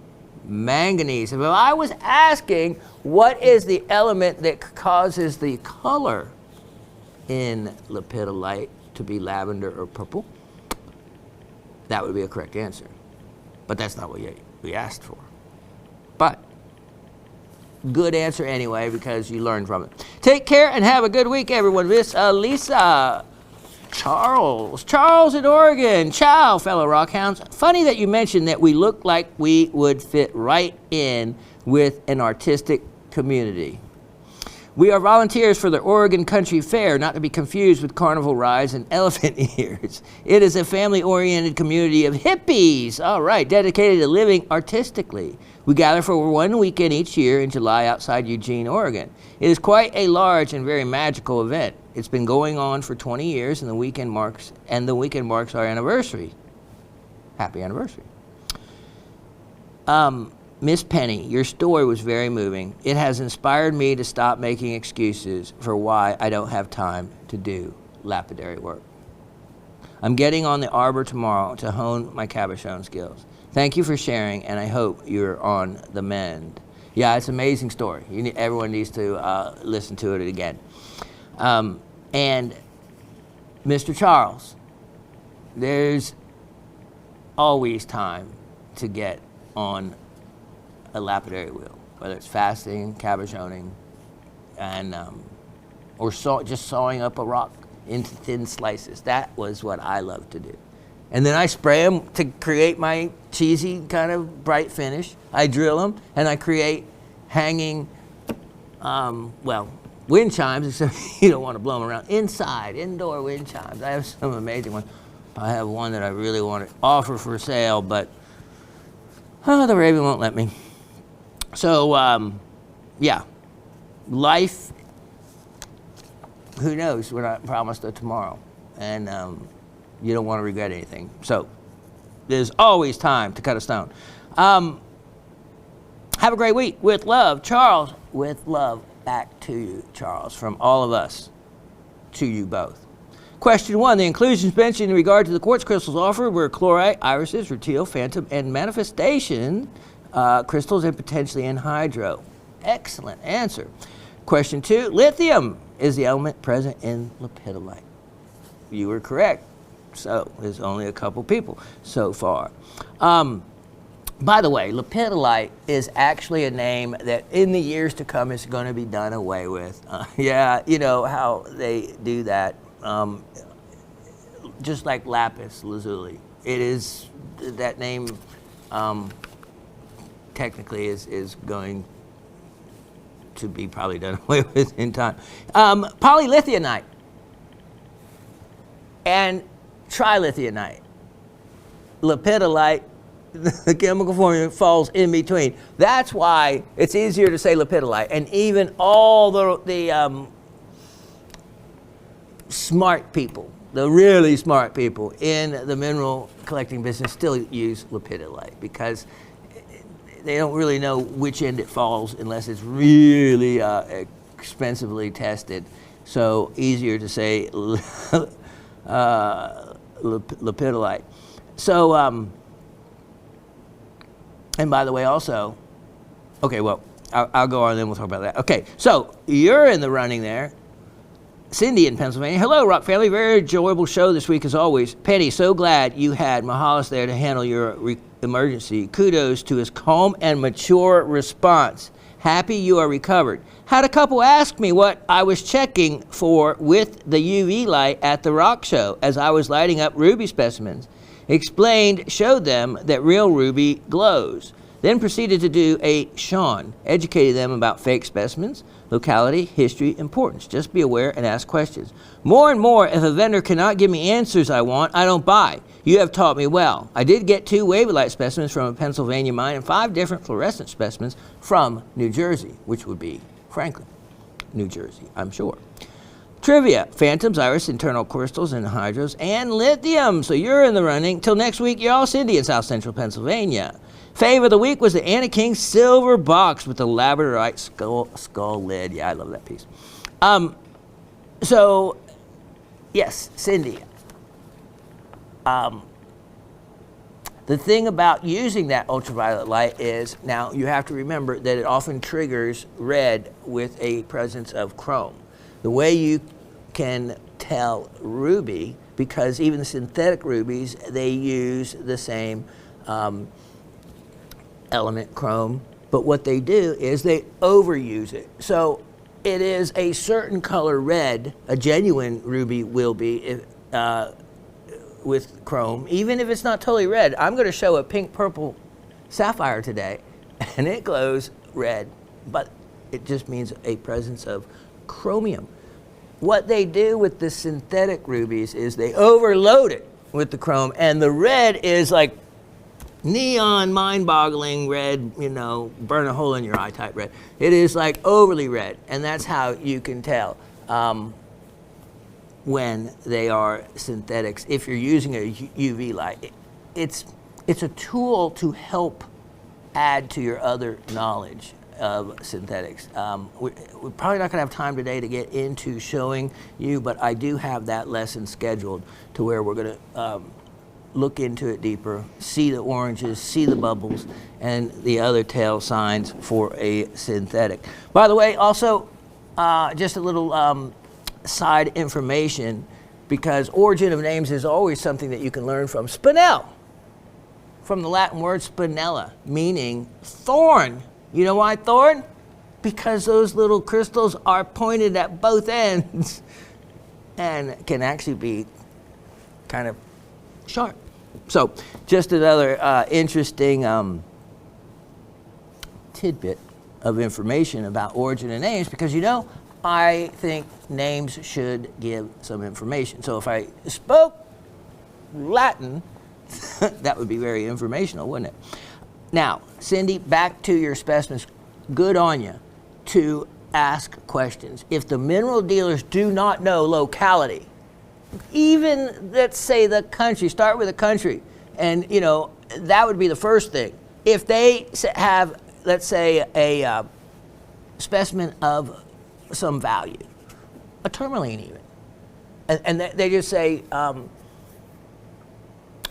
manganese. If I was asking what is the element that causes the color in lepidolite to be lavender or purple, that would be a correct answer. But that's not what we asked for. But good answer anyway, because you learned from it. Take care and have a good week, everyone. Miss Lisa. Charles in Oregon. Ciao, fellow rockhounds. Funny that you mentioned that we look like we would fit right in with an artistic community. We are volunteers for the Oregon Country Fair, not to be confused with carnival rides and elephant ears. It is a family-oriented community of hippies, all right, dedicated to living artistically. We gather for one weekend each year in July outside Eugene, Oregon. It is quite a large and very magical event. It's been going on for 20 years, and the weekend marks our anniversary. Happy anniversary. Miss Penny, your story was very moving. It has inspired me to stop making excuses for why I don't have time to do lapidary work. I'm getting on the arbor tomorrow to hone my cabochon skills. Thank you for sharing, and I hope you're on the mend. Yeah, it's an amazing story. Everyone needs to listen to it again. And Mr. Charles, there's always time to get on a lapidary wheel, whether it's faceting, cabochoning, and or just sawing up a rock into thin slices. That was what I loved to do. And then I spray them to create my cheesy kind of bright finish. I drill them and I create hanging, wind chimes, except you don't want to blow them around. Indoor wind chimes. I have some amazing ones. I have one that I really want to offer for sale, but the Raven won't let me. So, yeah, life, who knows, we're not promised a tomorrow, and you don't want to regret anything. So there's always time to cut a stone. Have a great week. With love, Charles. With love, back to you, Charles, from all of us to you both. Question 1, the inclusions mentioned in regard to the quartz crystals offered were chlorite, irises, rutile, phantom, and manifestation crystals, and potentially anhydro. Excellent answer. Question 2, lithium is the element present in lepidolite. You were correct. So there's only a couple people so far. By the way, lepidolite is actually a name that in the years to come is going to be done away with. Yeah, you know how they do that. Just like lapis lazuli. It is, that name technically is going to be probably done away with in time. Polylithionite and trilithionite. Lepidolite, the chemical formula falls in between. That's why it's easier to say lepidolite. And even all the smart people, the really smart people in the mineral collecting business still use lepidolite because they don't really know which end it falls unless it's really expensively tested. So easier to say lepidolite. So, and by the way, also, okay, well, I'll go on and then we'll talk about that. Okay, so you're in the running there. Cindy in Pennsylvania. Hello, Rock family. Very enjoyable show this week as always. Penny, so glad you had Mahalis there to handle your emergency. Kudos to his calm and mature response. Happy you are recovered. Had a couple ask me what I was checking for with the UV light at the rock show as I was lighting up ruby specimens. Explained, showed them that real ruby glows. Then proceeded to do a Shawn, educated them about fake specimens, locality, history, importance. Just be aware and ask questions. More and more, if a vendor cannot give me answers I want, I don't buy. You have taught me well. I did get 2 wavy-light specimens from a Pennsylvania mine and 5 different fluorescent specimens from New Jersey, which would be Franklin, New Jersey, I'm sure. Trivia, phantoms, iris, internal crystals, and hydros, and lithium. So you're in the running. Till next week, you're all Cindy in South Central Pennsylvania. Fave of the week was the Anna King silver box with the labradorite skull lid. Yeah, I love that piece. So, yes, Cindy. The thing about using that ultraviolet light is, now you have to remember that it often triggers red with a presence of chrome. The way you can tell ruby, because even the synthetic rubies, they use the same element, chrome, but what they do is they overuse it. So it is a certain color red, a genuine ruby will be with chrome, even if it's not totally red. I'm going to show a pink purple sapphire today, and it glows red, but it just means a presence of chromium. What they do with the synthetic rubies is they overload it with the chrome, and the red is like neon, mind-boggling red, you know, burn a hole in your eye type red. It is like overly red, and that's how you can tell when they are synthetics. If you're using a UV light, it's a tool to help add to your other knowledge of synthetics. We're probably not going to have time today to get into showing you, but I do have that lesson scheduled to where we're going to look into it deeper, see the oranges, see the bubbles, and the other tail signs for a synthetic. By the way, also, just a little side information, because origin of names is always something that you can learn from. Spinel, from the Latin word spinella, meaning thorn. You know why thorn? Because those little crystals are pointed at both ends and can actually be kind of sharp. So just another interesting tidbit of information about origin of names, because I think names should give some information. So if I spoke Latin, that would be very informational, wouldn't it? Now, Cindy, back to your specimens. Good on you to ask questions. If the mineral dealers do not know locality, even let's say the country, start with the country, and that would be the first thing. If they have, let's say, a specimen of some value, a tourmaline even, and they just say, I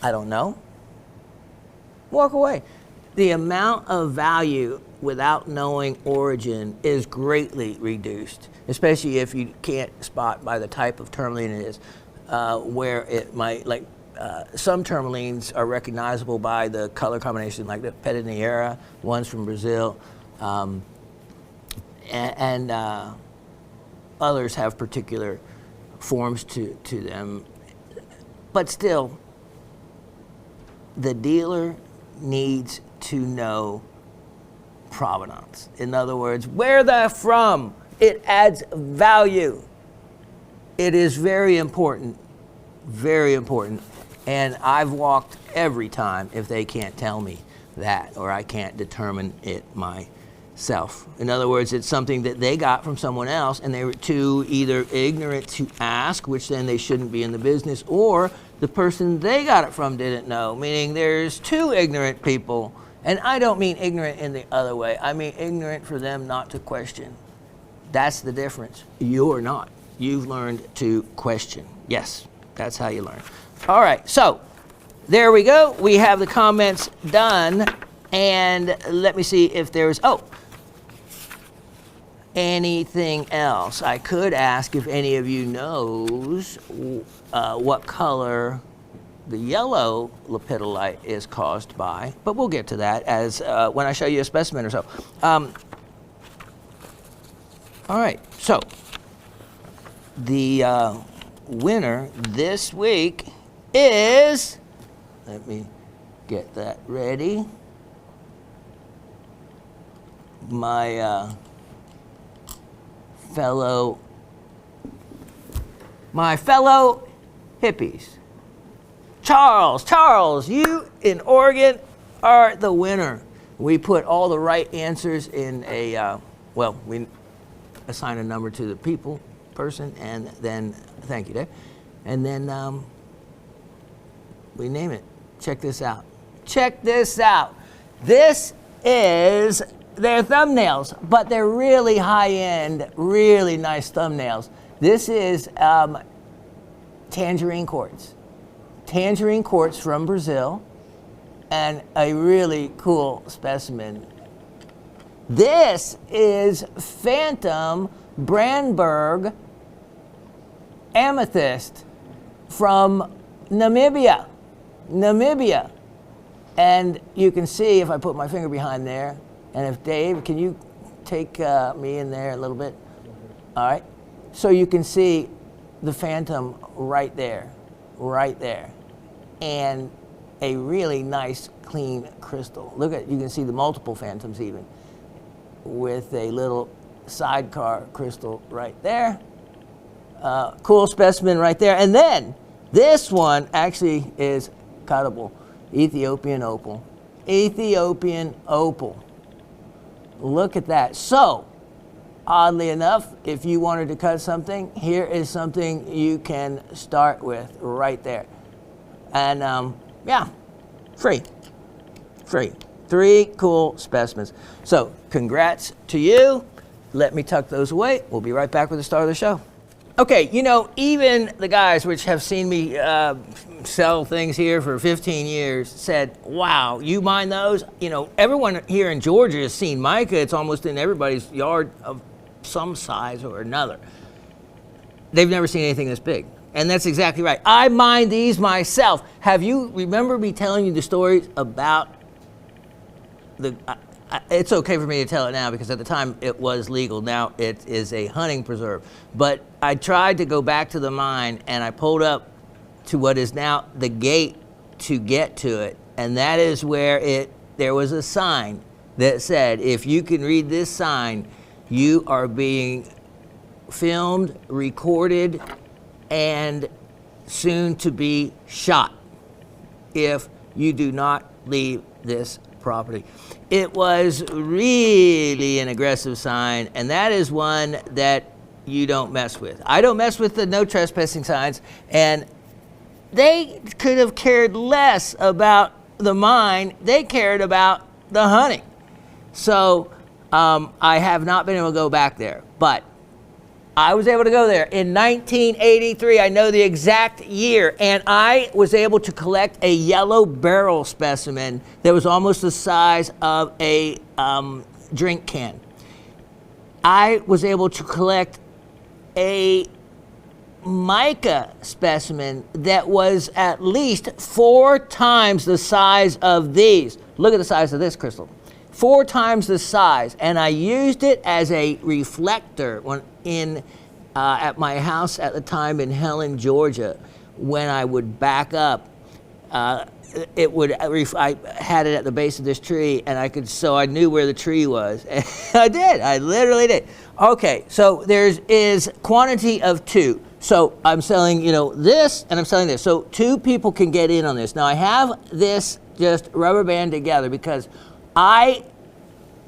don't know, walk away. The amount of value without knowing origin is greatly reduced, especially if you can't spot by the type of tourmaline it is, where it might, like some tourmalines are recognizable by the color combination, like the Pediniera, ones from Brazil, and others have particular forms to them. But still, the dealer needs to know provenance. In other words, where they're from. It adds value. It is very important, very important. And I've walked every time if they can't tell me that, or I can't determine it myself. In other words, it's something that they got from someone else, and they were too either ignorant to ask, which then they shouldn't be in the business, or the person they got it from didn't know, meaning there's two ignorant people. And I don't mean ignorant in the other way. I mean ignorant for them not to question. That's the difference. You're not. You've learned to question. Yes, that's how you learn. All right, so there we go. We have the comments done. And let me see if there's, anything else. I could ask if any of you knows what color the yellow lepidolite is caused by, but we'll get to that as when I show you a specimen or so. All right, so the winner this week is, let me get that ready, my fellow hippies. Charles, you in Oregon are the winner. We put all the right answers in a, we assign a number to the person, and then, thank you, Dave, and then we name it. Check this out. This is their thumbnails, but they're really high-end, really nice thumbnails. This is tangerine quartz. Tangerine quartz from Brazil, and a really cool specimen. This is Phantom Brandberg amethyst from Namibia. And you can see if I put my finger behind there, and if Dave, can you take me in there a little bit? All right. So you can see the phantom right there. And a really nice, clean crystal. Look at, you can see the multiple phantoms even, with a little sidecar crystal right there. Cool specimen right there. And then this one actually is cuttable. Ethiopian opal. Look at that. So, oddly enough, if you wanted to cut something, here is something you can start with right there. And free. 3 cool specimens. So, congrats to you. Let me tuck those away. We'll be right back with the star of the show. Okay, even the guys which have seen me sell things here for 15 years said, wow, you mine those? Everyone here in Georgia has seen mica. It's almost in everybody's yard of some size or another. they've never seen anything this big. And that's exactly right. I mine these myself. Remember me telling you the stories about it's okay for me to tell it now because at the time it was legal. Now it is a hunting preserve. But I tried to go back to the mine and I pulled up to what is now the gate to get to it. And that is where there was a sign that said, if you can read this sign, you are being filmed, recorded, and soon to be shot if you do not leave this property. It was really an aggressive sign, and that is one that you don't mess with. I don't mess with the no trespassing signs, and they could have cared less about the mine. They cared about the hunting. So I have not been able to go back there, but I was able to go there in 1983. I know the exact year, and I was able to collect a yellow barrel specimen that was almost the size of a drink can. I was able to collect a mica specimen that was at least 4 times the size of these. Look at the size of this crystal. 4 times the size, and I used it as a reflector at my house at the time in Helen, Georgia. When I would back up, I had it at the base of this tree, and so I knew where the tree was. And I literally did. Okay, so there is quantity of 2. So I'm selling, this, and I'm selling this. So 2 people can get in on this. Now I have this just rubber band together because I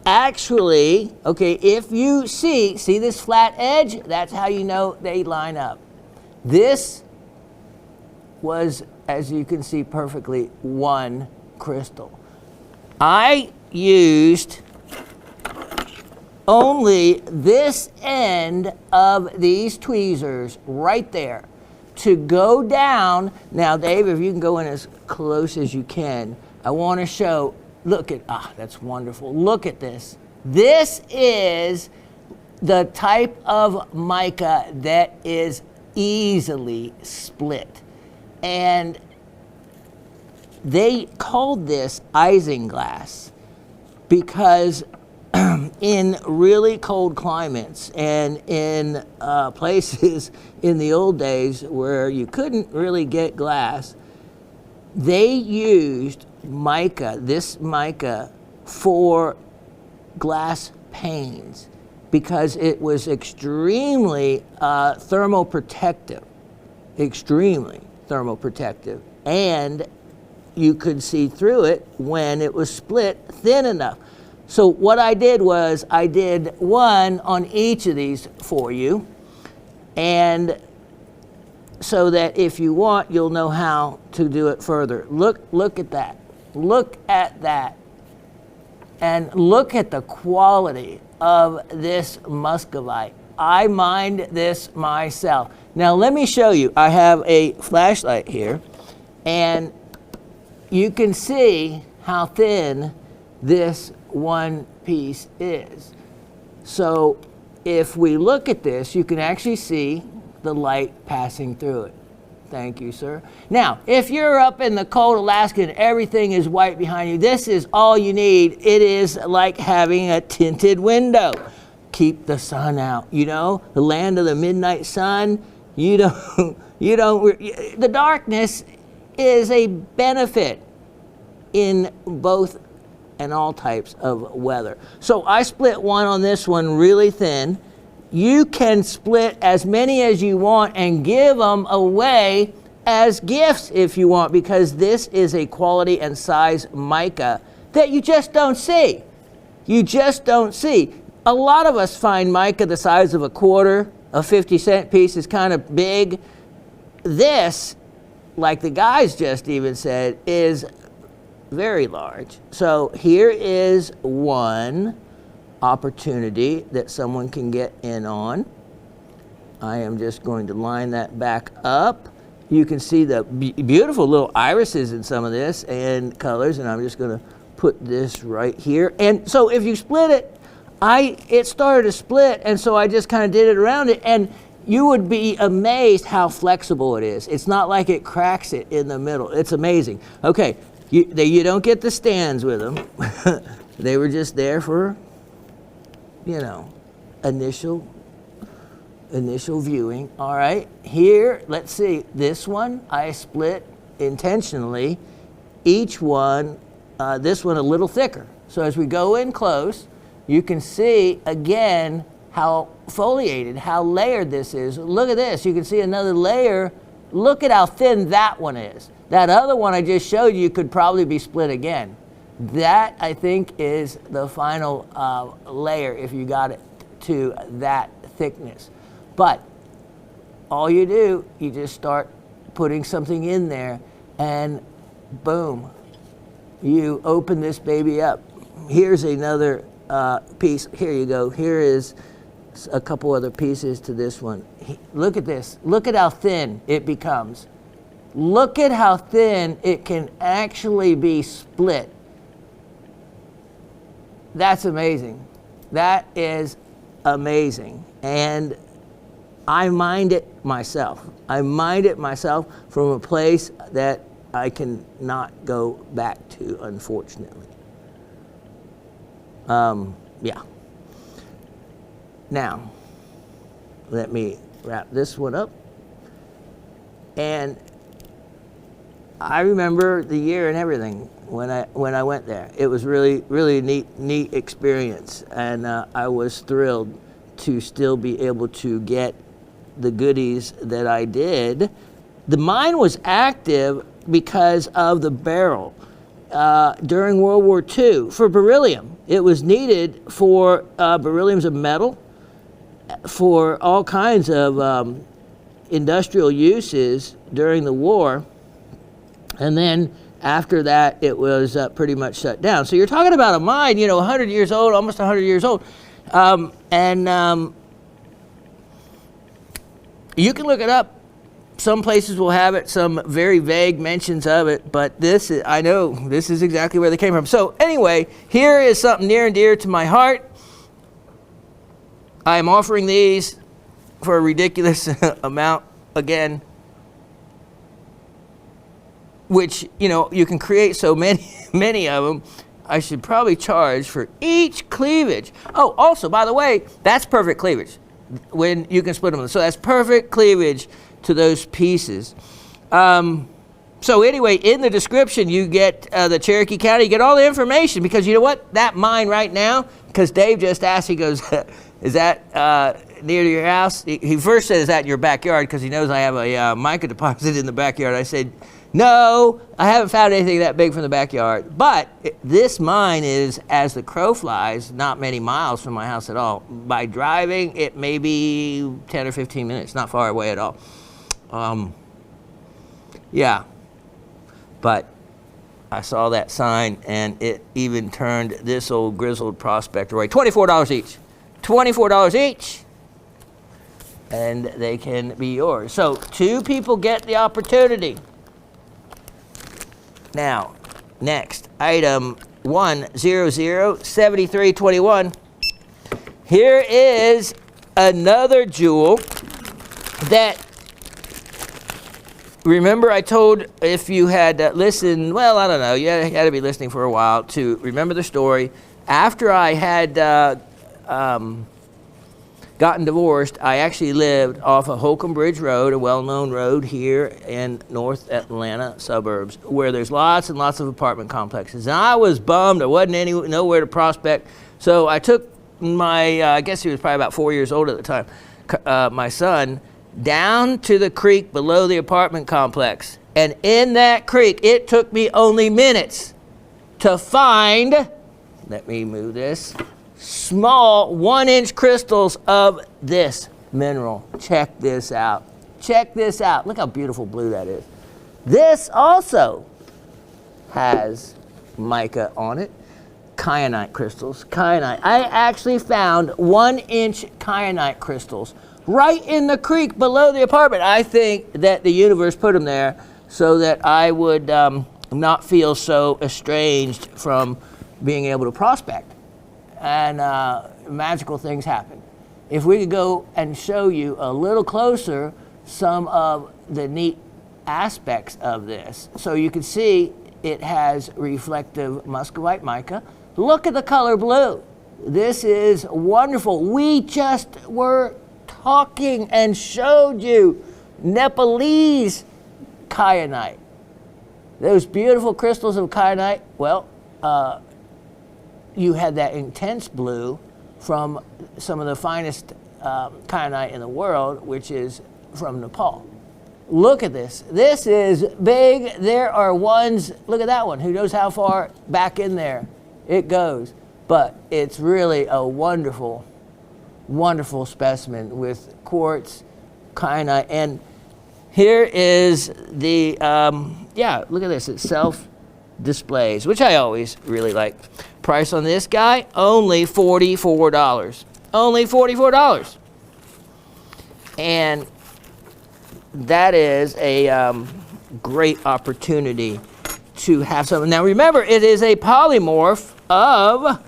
actually, if you see this flat edge, that's how you know they line up. This was, as you can see perfectly, 1 crystal. I used only this end of these tweezers right there to go down. Now, Dave, if you can go in as close as you can, I want to show. Look at, that's wonderful. Look at this. This is the type of mica that is easily split. And they called this isinglass because in really cold climates and in places in the old days where you couldn't really get glass, they used this mica for glass panes because it was extremely thermoprotective, and you could see through it when it was split thin enough. So what I did was I did 1 on each of these for you, and so that if you want, you'll know how to do it further. Look at that. Look at that. And look at the quality of this muscovite. I mined this myself. Now let me show you. I have a flashlight here, and you can see how thin this one piece is. So if we look at this, you can actually see the light passing through it. Thank you, sir. Now, if you're up in the cold Alaska and everything is white behind you, this is all you need. It is like having a tinted window. Keep the sun out. The land of the midnight sun, the darkness is a benefit in both and all types of weather. So I split 1 on this one really thin. You can split as many as you want and give them away as gifts if you want, because this is a quality and size mica that you just don't see. You just don't see. A lot of us find mica the size of a quarter. A 50-cent piece is kind of big. This, like the guys just even said, is very large. So here is 1 opportunity that someone can get in on. I am just going to line that back up. You can see the beautiful little irises in some of this and colors, and I'm just going to put this right here. And so if you split it, it started to split, and so I just kind of did it around it, and you would be amazed how flexible it is. It's not like it cracks it in the middle. It's amazing. Okay, you don't get the stands with them. They were just there for, you know, initial viewing. All right, here, let's see. This one I split intentionally. Each one, this one a little thicker. So as we go in close, you can see again how foliated, how layered this is. Look at this, you can see another layer. Look at how thin that one is. That other one I just showed you could probably be split again. That, I think, is the final layer if you got it to that thickness. But all you do, you just start putting something in there and boom, you open this baby up. Here's another piece. Here you go. Here is a couple other pieces to this one. Look at this. Look at how thin it becomes. Look at how thin it can actually be split. That's amazing. That is amazing. And I mined it myself. I mined it myself from a place that I can not go back to, unfortunately. Yeah. Now, let me wrap this one up. And I remember the year and everything when I went there. It was really neat experience, and I was thrilled to still be able to get the goodies that I did. The mine was active because of the barrel during World War II for beryllium. It was needed for beryllium's a metal for all kinds of industrial uses during the war, and then after that it was pretty much shut down. So you're talking about a mine, 100 years old, almost 100 years old, and you can look it up. Some places will have it, some very vague mentions of it, but I know this is exactly where they came from. So anyway, here is something near and dear to my heart. I am offering these for a ridiculous amount again, which, you can create so many of them. I should probably charge for each cleavage. Oh, also, by the way, that's perfect cleavage when you can split them. So that's perfect cleavage to those pieces. So anyway, in the description, you get the Cherokee County, you get all the information, because you know what? That mine right now, because Dave just asked, he goes, is that near to your house? He first said, is that in your backyard? Because he knows I have a mica deposit in the backyard. I said, no, I haven't found anything that big from the backyard. But this mine is, as the crow flies, not many miles from my house at all. By driving, it may be 10 or 15 minutes, not far away at all. Yeah, but I saw that sign and it even turned this old grizzled prospector away. $24 each. $24 each. And they can be yours. So 2 people get the opportunity. Now, next, item 1007321. Here is another jewel that, remember I told, if you had listened, well, I don't know, you had to be listening for a while to remember the story. After I had gotten divorced, I actually lived off of Holcomb Bridge Road, a well-known road here in North Atlanta suburbs, where there's lots and lots of apartment complexes. And I was bummed. There wasn't nowhere to prospect. So I took my, I guess he was probably about 4 years old at the time, my son, down to the creek below the apartment complex. And in that creek, it took me only minutes to find, let me move this, small 1-inch crystals of this mineral. Check this out. Check this out. Look how beautiful blue that is. This also has mica on it. Kyanite crystals. Kyanite. I actually found 1-inch kyanite crystals right in the creek below the apartment. I think that the universe put them there so that I would not feel so estranged from being able to prospect. And magical things happen. if we could go and show you a little closer some of the neat aspects of this. So you can see it has reflective muscovite mica. Look at the color blue. This is wonderful. We just were talking and showed you Nepalese kyanite. Those beautiful crystals of kyanite, well, you had that intense blue from some of the finest kyanite in the world, which is from Nepal. Look at this. This is big. There are ones, look at that one. Who knows how far back in there it goes? But it's really a wonderful, wonderful specimen with quartz, kyanite. And here is the, yeah, look at this. It self-displays, which I always really like. Price on this guy, only $44. Only $44. And that is a great opportunity to have some. Now remember, it is a polymorph of,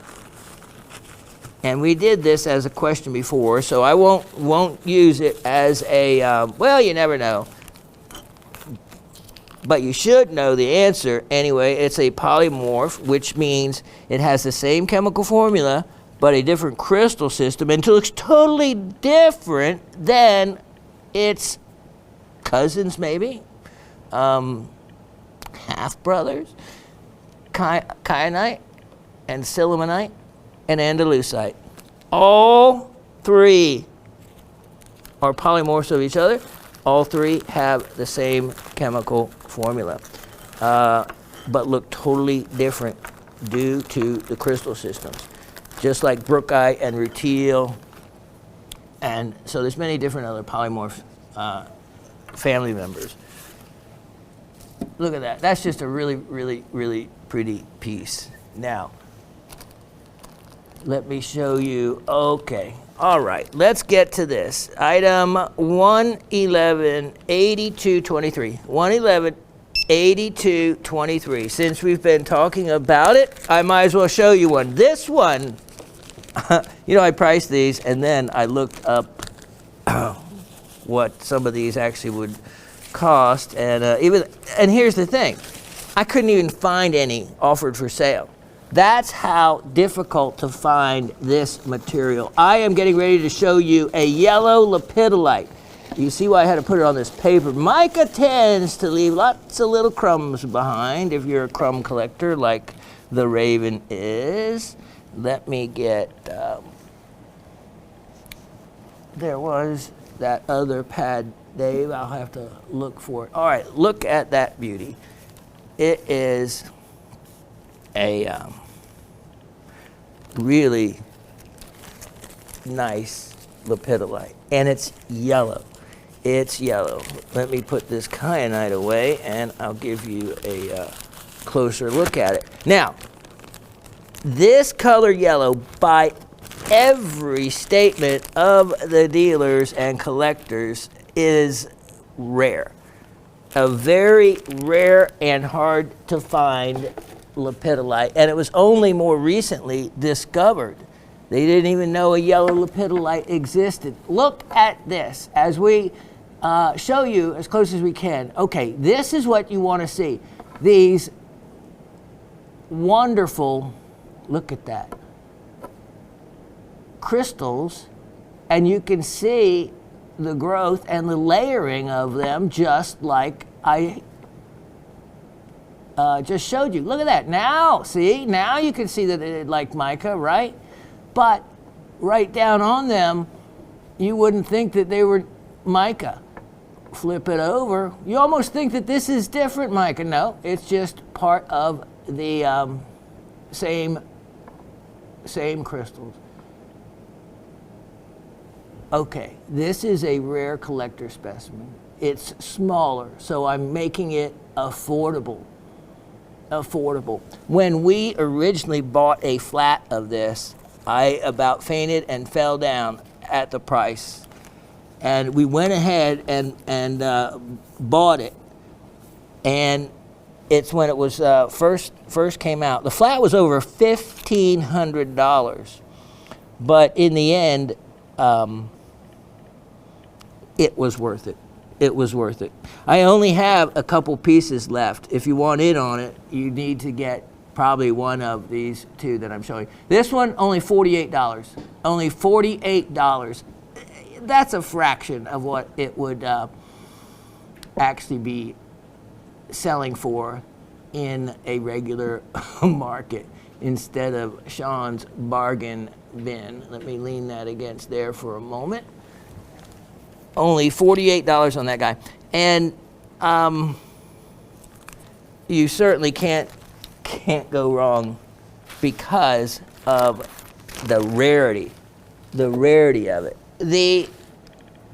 and we did this as a question before, so I won't use it as a, well, you never know. But you should know the answer anyway. It's a polymorph, which means it has the same chemical formula, but a different crystal system, and it looks totally different than its cousins, maybe, half-brothers, kyanite and sillimanite and andalusite. All three are polymorphs of each other. All three have the same chemical formula, but look totally different due to the crystal systems, just like brookite and rutile. And so there's many different other polymorph family members. Look at that. That's just a really, really, really pretty piece. Now, let me show you. Okay. All right. Let's get to this. Item 111-8223. 111-8223. Since we've been talking about it, I might as well show you one. This one, you know, I priced these and then I looked up what some of these actually would cost, and and here's the thing, I couldn't even find any offered for sale. That's how difficult to find this material. I am getting ready to show you a yellow lepidolite. You see why I had to put it on this paper. Mica tends to leave lots of little crumbs behind if you're a crumb collector like the Raven is. Let me get, there was that other pad, Dave. I'll have to look for it. All right, look at that beauty. It is a really nice lepidolite, and it's yellow. It's yellow. Let me put this kyanite away, and I'll give you a closer look at it. Now, this color yellow, by every statement of the dealers and collectors, is rare. A very rare and hard to find lepidolite, and it was only more recently discovered. They didn't even know a yellow lepidolite existed. Look at this as we show you as close as we can. Okay, this is what you want to see. These wonderful, look at that, crystals, and you can see the growth and the layering of them, just like I just showed you. Look at that. Now, see, now you can see that it like mica, right? But right down on them, you wouldn't think that they were mica. Flip it over, you almost think that this is different mica. No, it's just part of the same crystals. Okay, this is a rare collector specimen. It's smaller, so I'm making it affordable. When we originally bought a flat of this, I about fainted and fell down at the price. And we went ahead and bought it. And it's when it was first came out. The flat was over $1,500. But in the end, it was worth it. It was worth it. I only have a couple pieces left. If you want in on it, you need to get probably one of these two that I'm showing. This one, only $48. Only $48. That's a fraction of what it would actually be selling for in a regular market instead of Shawn's bargain bin. Let me lean that against there for a moment. Only $48 on that guy. And you certainly can't go wrong because of the rarity of it. The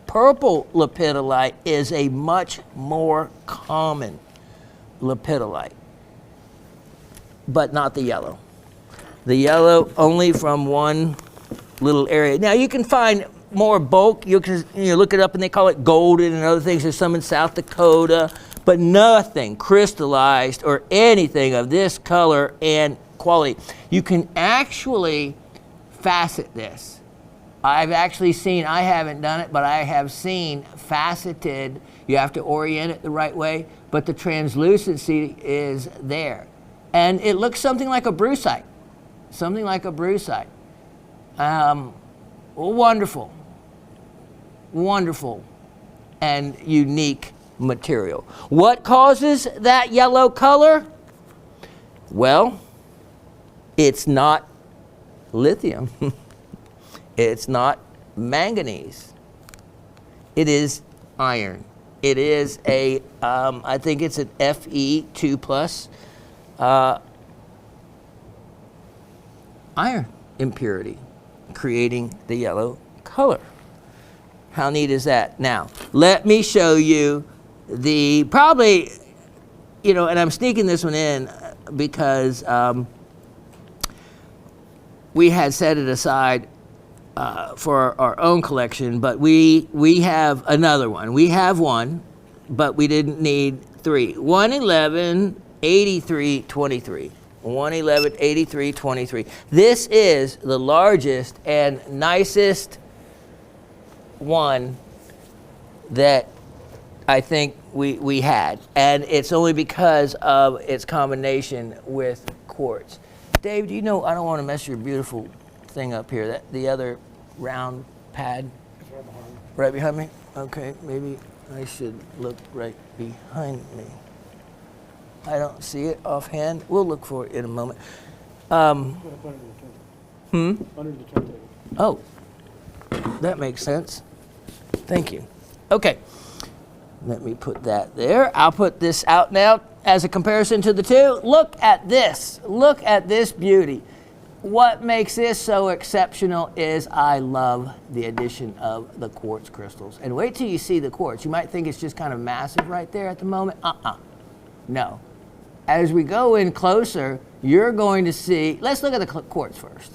purple lepidolite is a much more common lepidolite, but not the yellow. The yellow only from one little area. Now you can find more bulk. You can look it up and they call it golden and other things. There's some in South Dakota, but nothing crystallized or anything of this color and quality. You can actually facet this. I've actually seen, I haven't done it, but I have seen faceted. You have to orient it the right way, but the translucency is there. And it looks something like a brucite. Something like a brucite. Wonderful. Wonderful and unique material. What causes that yellow color? Well, it's not lithium. It's not manganese. It is iron. It is a, I think it's an Fe2+, iron impurity, creating the yellow color. How neat is that? Now, let me show you the, probably, and I'm sneaking this one in because we had set it aside for our own collection, but we have another one. We have one, but we didn't need three. 111, 83, 23. 111, 83, 23. This is the largest and nicest one that I think we had, and it's only because of its combination with quartz. Dave, do you know, I don't want to mess your beautiful thing up here, that the other round pad?
It's right behind me.
Right behind me? Okay, maybe I should look right behind me. I don't see it offhand. We'll look for it in a moment.
Under the turntable.
Oh, that makes sense. Thank you. Okay, let me put that there. I'll put this out now as a comparison to the two. Look at this. Look at this beauty. What makes this so exceptional is I love the addition of the quartz crystals. And wait till you see the quartz. You might think it's just kind of massive right there at the moment. No. As we go in closer, you're going to see, let's look at the quartz first.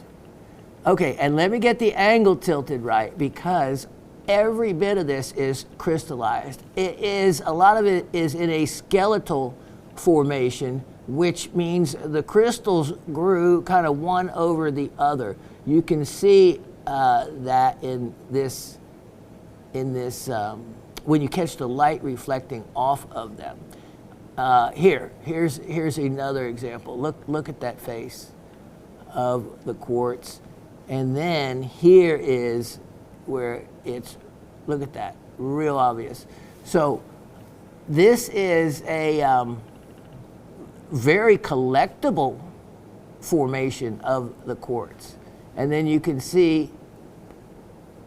Okay, and let me get the angle tilted right, because every bit of this is crystallized. A lot of it is in a skeletal formation, which means the crystals grew kind of one over the other. You can see that in this, when you catch the light reflecting off of them. Here's another example. Look at that face of the quartz. And then here is where it's, look at that, real obvious. So this is a very collectible formation of the quartz. And then you can see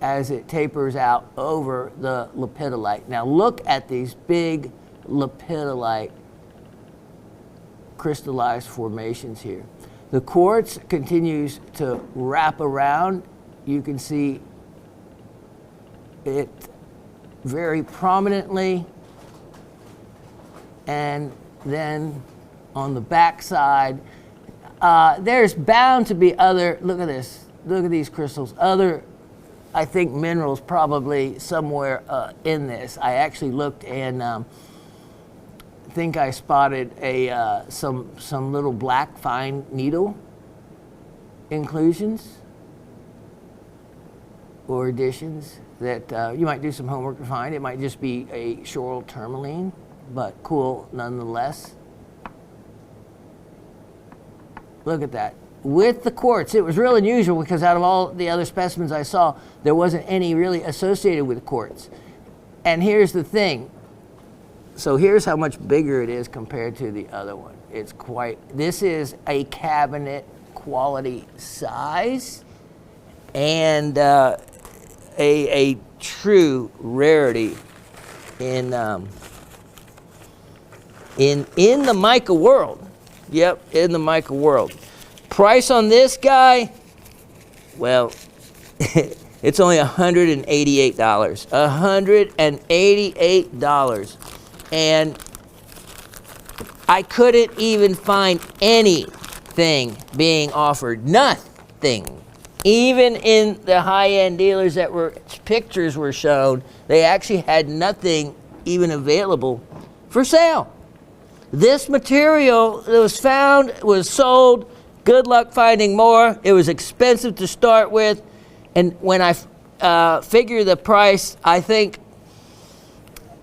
as it tapers out over the lepidolite. Now look at these big lepidolite crystallized formations here. The quartz continues to wrap around. You can see it very prominently. And then on the back side, there's bound to be other, look at this, look at these crystals, other, I think, minerals probably somewhere in this. I actually looked and think I spotted some little black fine needle inclusions. or additions that you might do some homework to find. It might just be a shoral tourmaline, but cool nonetheless. Look at that. With the quartz, it was real unusual because out of all the other specimens I saw, there wasn't any really associated with quartz. And here's the thing. So here's how much bigger it is compared to the other one. This is a cabinet quality size and a true rarity in the mica world. Yep, in the mica world. Price on this guy, well, it's only $188. $188. And I couldn't even find anything being offered. Nothing. Even in the high-end dealers pictures were shown, they actually had nothing even available for sale. This material that was found was sold. Good luck finding more. It was expensive to start with. And when I figure the price, I think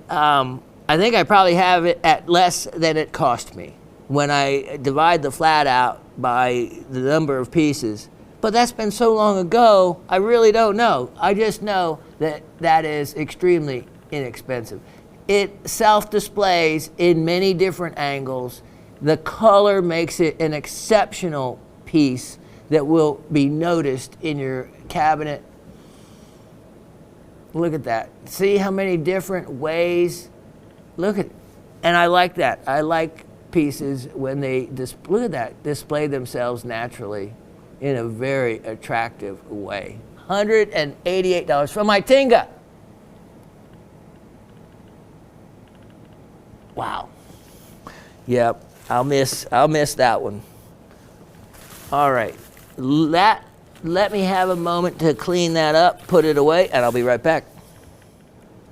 I probably have it at less than it cost me when I divide the flat out by the number of pieces. But that's been so long ago, I really don't know. I just know that that is extremely inexpensive. It self-displays in many different angles. The color makes it an exceptional piece that will be noticed in your cabinet. Look at that. See how many different ways? Look at, and I like that. I like pieces when they look at that, display themselves naturally in a very attractive way. $188 from my Tinga. Wow. Yep, I'll miss that one. All right. Let me have a moment to clean that up, put it away, and I'll be right back.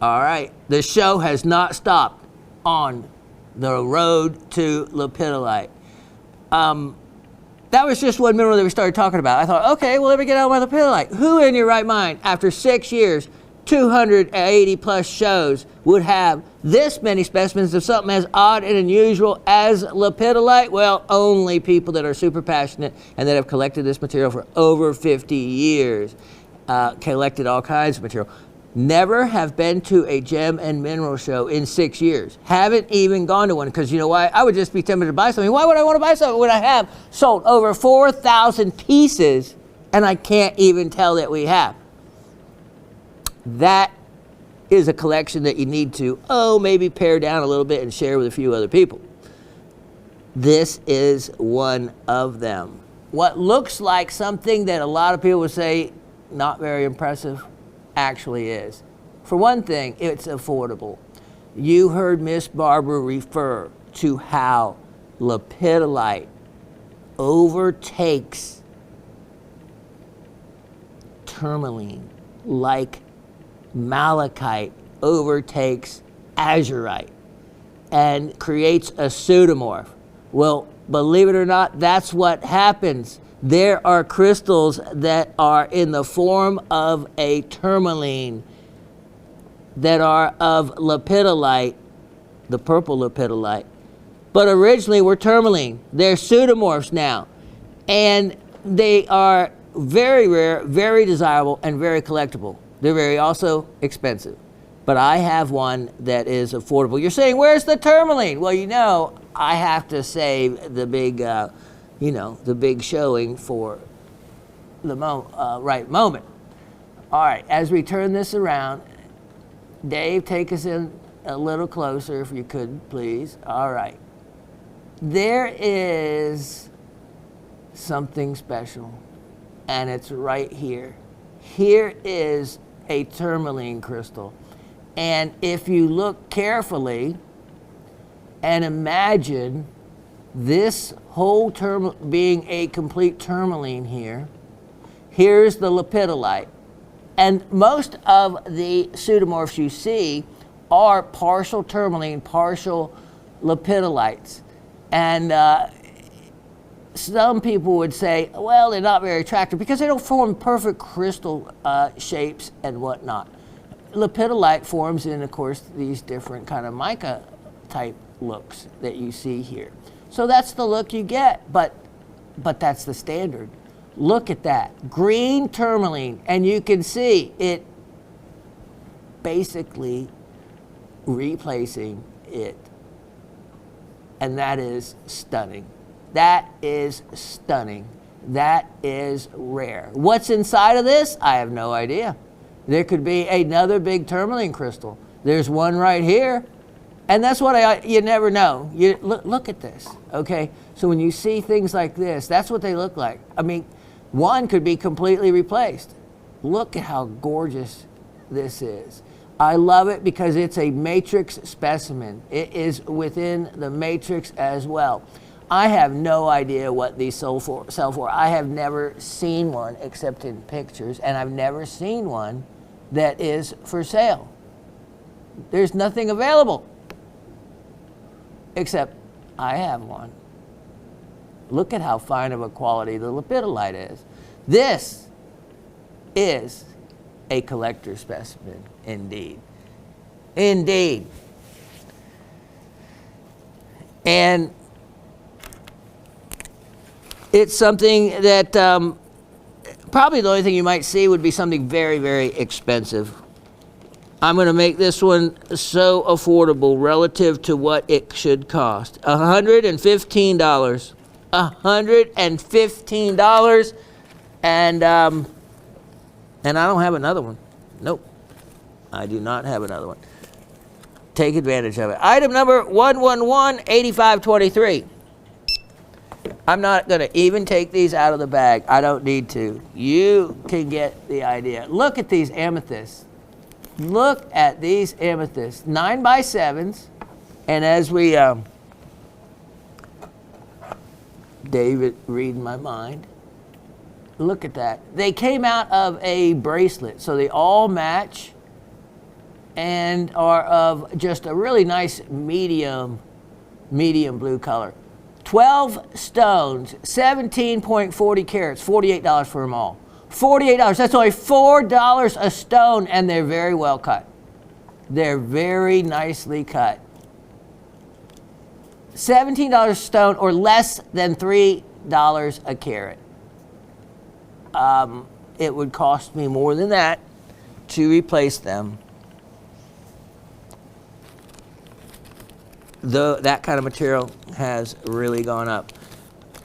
All right. The show has not stopped on the road to lepidolite. That was just one mineral that we started talking about. I thought, okay, well, let me get out my lepidolite. Who in your right mind, after 6 years, 280 plus shows, would have this many specimens of something as odd and unusual as lepidolite? Well, only people that are super passionate and that have collected this material for over 50 years, collected all kinds of material. Never have been to a gem and mineral show in 6 years. Haven't even gone to one because you know why? I would just be tempted to buy something. Why would I want to buy something when I have sold over 4,000 pieces and I can't even tell that we have? That is a collection that you need to, maybe pare down a little bit and share with a few other people. This is one of them. What looks like something that a lot of people would say not very impressive actually is. For one thing, it's affordable. You heard Miss Barbara refer to how lepidolite overtakes tourmaline like malachite overtakes azurite and creates a pseudomorph. Well, believe it or not, that's what happens. There are crystals that are in the form of a tourmaline that are of lepidolite, the purple lepidolite, but originally were tourmaline. They're pseudomorphs now, and they are very rare, very desirable, and very collectible. They're very also expensive, but I have one that is affordable. You're saying, where's the tourmaline? Well, you know, I have to save the big, the big showing for the right moment. All right, as we turn this around, Dave, take us in a little closer if you could, please. All right. There is something special, and it's right here. Here is a tourmaline crystal. And if you look carefully and imagine this whole being a complete tourmaline here, here's the lepidolite. And most of the pseudomorphs you see are partial tourmaline, partial lepidolites. And some people would say, well, they're not very attractive because they don't form perfect crystal shapes and whatnot. Lepidolite forms in, of course, these different kind of mica type looks that you see here. So that's the look you get, but that's the standard. Look at that, green tourmaline, and you can see it basically replacing it. And that is stunning. That is stunning. That is rare. What's inside of this? I have no idea. There could be another big tourmaline crystal. There's one right here. And that's what you never know. You look at this, okay? So when you see things like this, that's what they look like. I mean, one could be completely replaced. Look at how gorgeous this is. I love it because it's a matrix specimen. It is within the matrix as well. I have no idea what these sell for. I have never seen one except in pictures, and I've never seen one that is for sale. There's nothing available except I have one. Look at how fine of a quality the lepidolite is. This is a collector specimen, indeed. Indeed. And it's something that probably the only thing you might see would be something very, very expensive. I'm going to make this one so affordable relative to what it should cost. $115. $115. And I don't have another one. Nope. I do not have another one. Take advantage of it. Item number 111-8523. I'm not going to even take these out of the bag. I don't need to. You can get the idea. Look at these amethysts. Look at these amethysts. 9x7s. And as we, David reading my mind. Look at that. They came out of a bracelet, so they all match and are of just a really nice medium blue color. 12 stones, 17.40 carats, $48 for them all. $48. That's only $4 a stone, and they're very well cut. They're very nicely cut. $17 a stone, or less than $3 a carat. It would cost me more than that to replace them. That kind of material has really gone up.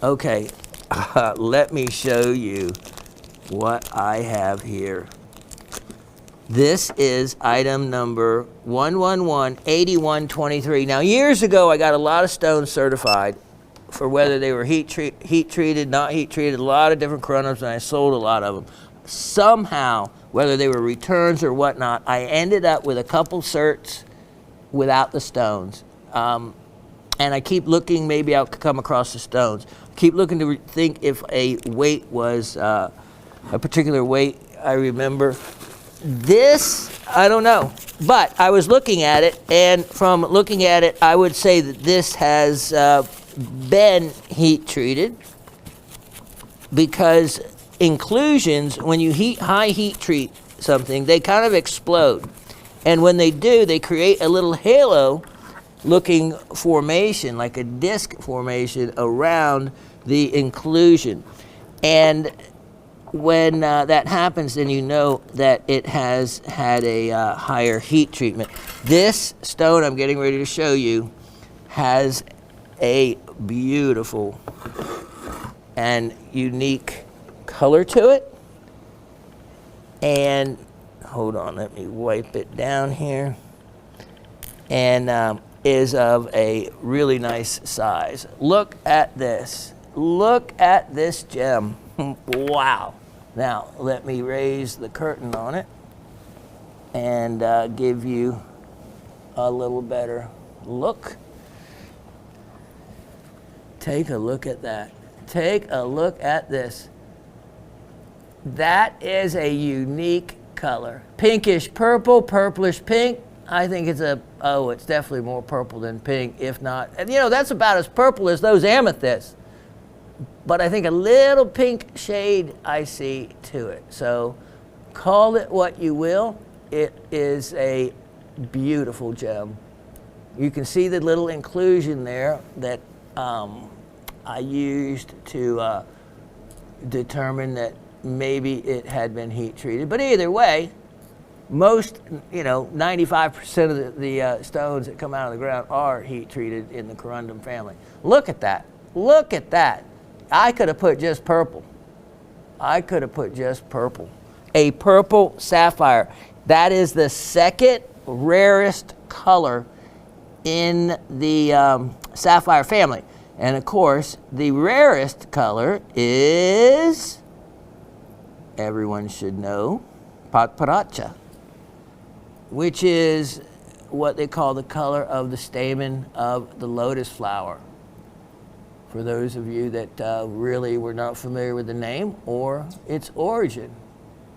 Okay, let me show you what I have here. This is item number 111-8123. Now, years ago, I got a lot of stones certified for whether they were heat treated, not heat treated, a lot of different chronomes, and I sold a lot of them. Somehow, whether they were returns or whatnot, I ended up with a couple certs without the stones. And I keep looking, maybe I'll come across the stones. Keep looking to think if a weight was a particular weight. I remember this, I don't know. But I was looking at it, and from looking at it, I would say that this has been heat treated, because inclusions, when you high heat treat something, they kind of explode. And when they do, they create a little halo looking formation, like a disc formation around the inclusion. And when that happens, then you know that it has had a higher heat treatment. This stone I'm getting ready to show you has a beautiful and unique color to it. And hold on, let me wipe it down here. And is of a really nice size. Look at this. Look at this gem. Wow. Now, let me raise the curtain on it and give you a little better look. Take a look at that. Take a look at this. That is a unique color. Pinkish purple, purplish pink. I think it's it's definitely more purple than pink, if not. And you know, that's about as purple as those amethysts. but I think a little pink shade I see to it. So call it what you will. It is a beautiful gem. You can see the little inclusion there that I used to determine that maybe it had been heat treated. But either way, most, 95% of the stones that come out of the ground are heat treated in the corundum family. Look at that. Look at that. I could have put just purple. I could have put just purple. A purple sapphire. That is the second rarest color in the sapphire family. And of course, the rarest color is, everyone should know, patparacha, which is what they call the color of the stamen of the lotus flower. For those of you that really were not familiar with the name or its origin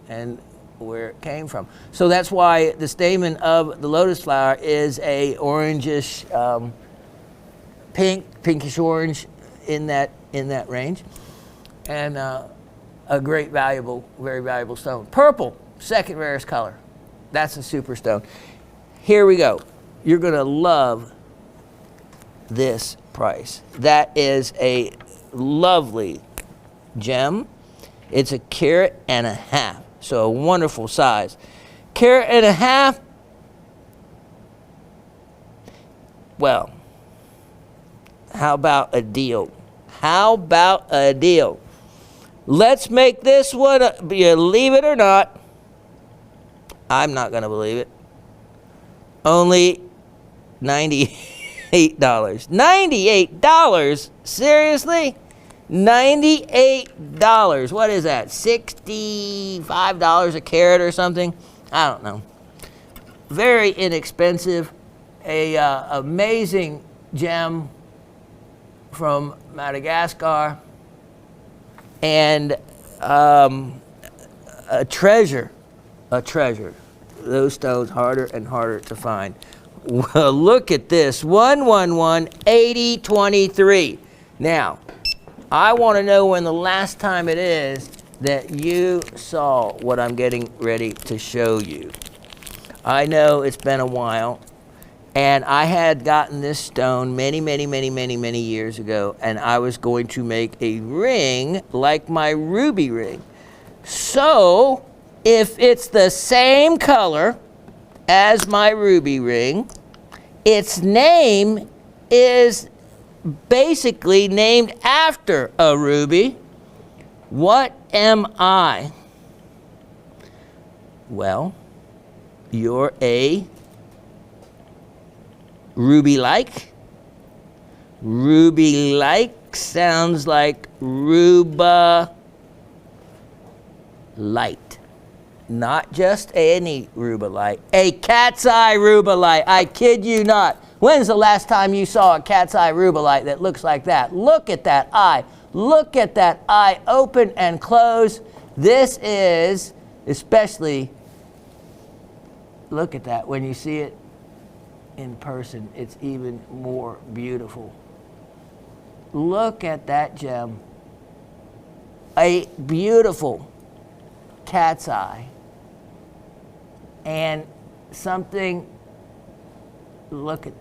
and where it came from. So that's why the stamen of the lotus flower is a orangish, pinkish orange in that range, and a very valuable stone. Purple, second rarest color. That's a super stone. Here we go. You're gonna love this price. That is a lovely gem. It's a carat and a half, so a wonderful size. Carat and a half, well, how about a deal? How about a deal? Let's make this one, believe it or not, I'm not gonna believe it, only $98. $98? Seriously? $98. What is that? $65 a carat or something? I don't know. Very inexpensive. A amazing gem from Madagascar, and a treasure. Those stones harder and harder to find. Well, look at this, 111-8023. Now, I want to know when the last time it is that you saw what I'm getting ready to show you. I know it's been a while, and I had gotten this stone many years ago, and I was going to make a ring like my ruby ring. So, if it's the same color as my ruby ring, its name is basically named after a ruby. What am I? Well, you're a ruby-like. Ruby-like sounds like ruba light. Not just any rubellite, a cat's eye rubellite. I kid you not. When's the last time you saw a cat's eye rubellite that looks like that? Look at that eye. Look at that eye open and close. This is especially, look at that. When you see it in person, it's even more beautiful. Look at that gem. A beautiful cat's eye. And something, look at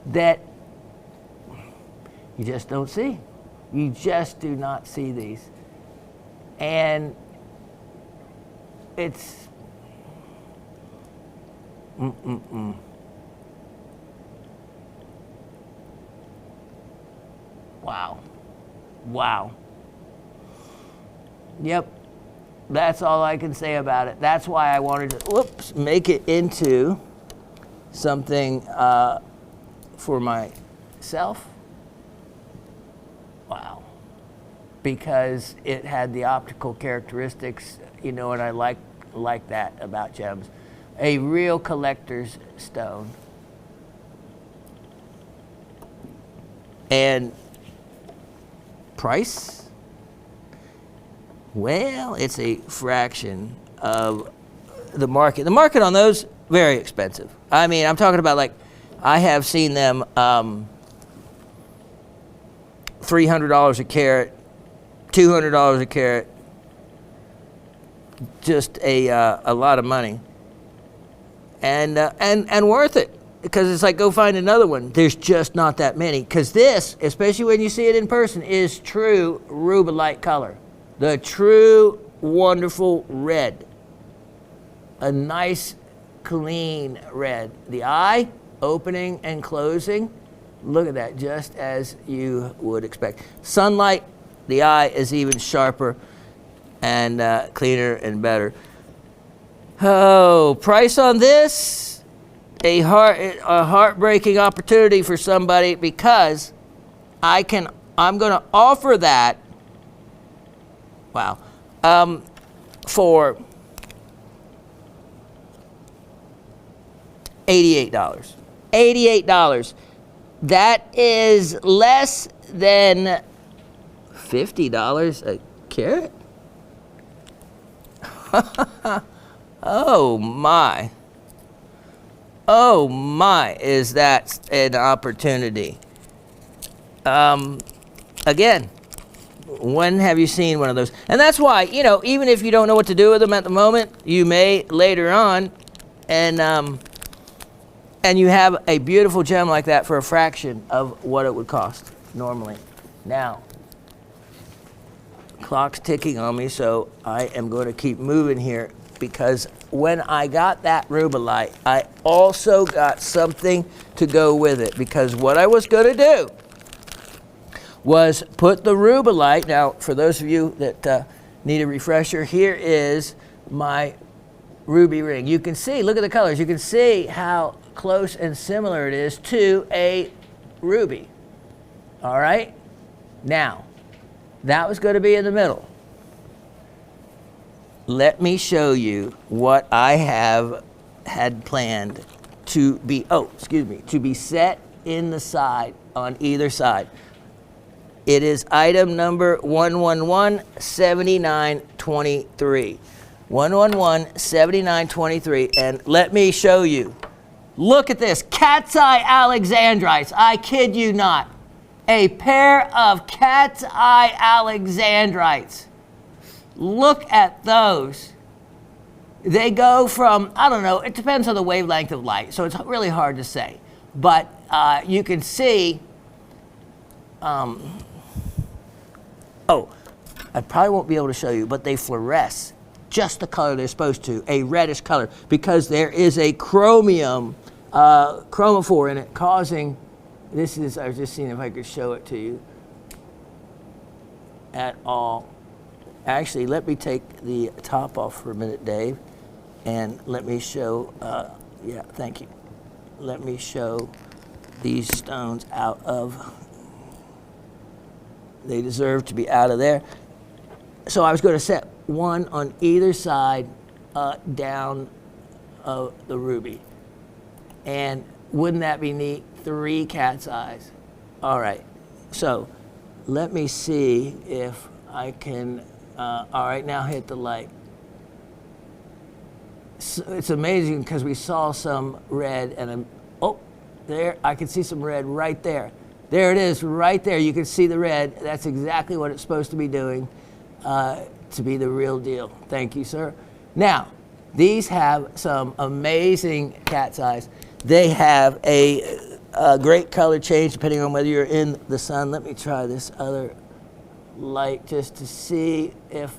that, you just don't see. You just do not see these. And it's, wow. Wow. Yep. That's all I can say about it. That's why I wanted to, make it into something for myself. Wow. Because it had the optical characteristics, and I like that about gems. A real collector's stone. And price? Well, it's a fraction of the market. The market on those, very expensive. I mean, I'm talking about, like, I have seen them $300 a carat, $200 a carat, just a lot of money, and worth it, because it's like, go find another one. There's just not that many, because this, especially when you see it in person, is true rubellite color, the true wonderful red, a nice clean red. The eye opening and closing, look at that, just as you would expect. Sunlight, the eye is even sharper and cleaner and better. Oh, price on this, a heartbreaking opportunity for somebody, because I'm going to offer that, wow, for $88. $88. That is less than $50 a carat. Oh my. Oh my, is that an opportunity. Again, when have you seen one of those? And that's why, you know, even if you don't know what to do with them at the moment, you may later on, and you have a beautiful gem like that for a fraction of what it would cost normally. Now, clock's ticking on me, so I am going to keep moving here, because when I got that rubellite, I also got something to go with it, because what I was going to do was put the rubellite. Now, for those of you that need a refresher, here is my ruby ring. You can see, look at the colors. You can see how close and similar it is to a ruby. All right? Now, that was going to be in the middle. Let me show you what I have had planned to be, to be set in the side, on either side. It is item number 111-7923. 111-7923, and let me show you. Look at this, cat's eye alexandrites. I kid you not. A pair of cat's eye alexandrites. Look at those. They go from, I don't know, it depends on the wavelength of light, so it's really hard to say. But you can see, I probably won't be able to show you, but they fluoresce just the color they're supposed to, a reddish color, because there is a chromium, chromophore in it, causing, this is, I was just seeing if I could show it to you at all. Actually, let me take the top off for a minute, Dave, and let me show, yeah, thank you. Let me show these stones out of, they deserve to be out of there. So I was going to set one on either side down of the ruby. And wouldn't that be neat? 3 cat's eyes. All right, so let me see if I can, all right, now hit the light. So it's amazing because we saw some red and there, I can see some red right there. There it is, right there. You can see the red. That's exactly what it's supposed to be doing, to be the real deal. Thank you, sir. Now, these have some amazing cat's eyes. They have a great color change depending on whether you're in the sun. Let me try this other light just to see if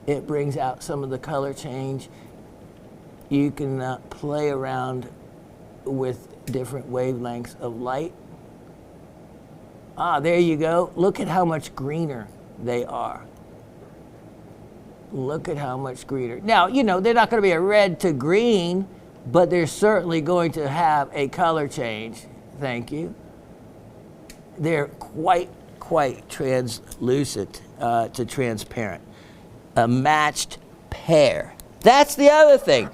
it brings out some of the color change. You can play around with different wavelengths of light. Ah, there you go. Look at how much greener they are. Look at how much greener. Now, you know, they're not going to be a red to green, but they're certainly going to have a color change. Thank you. They're quite translucent to transparent. A matched pair. That's the other thing.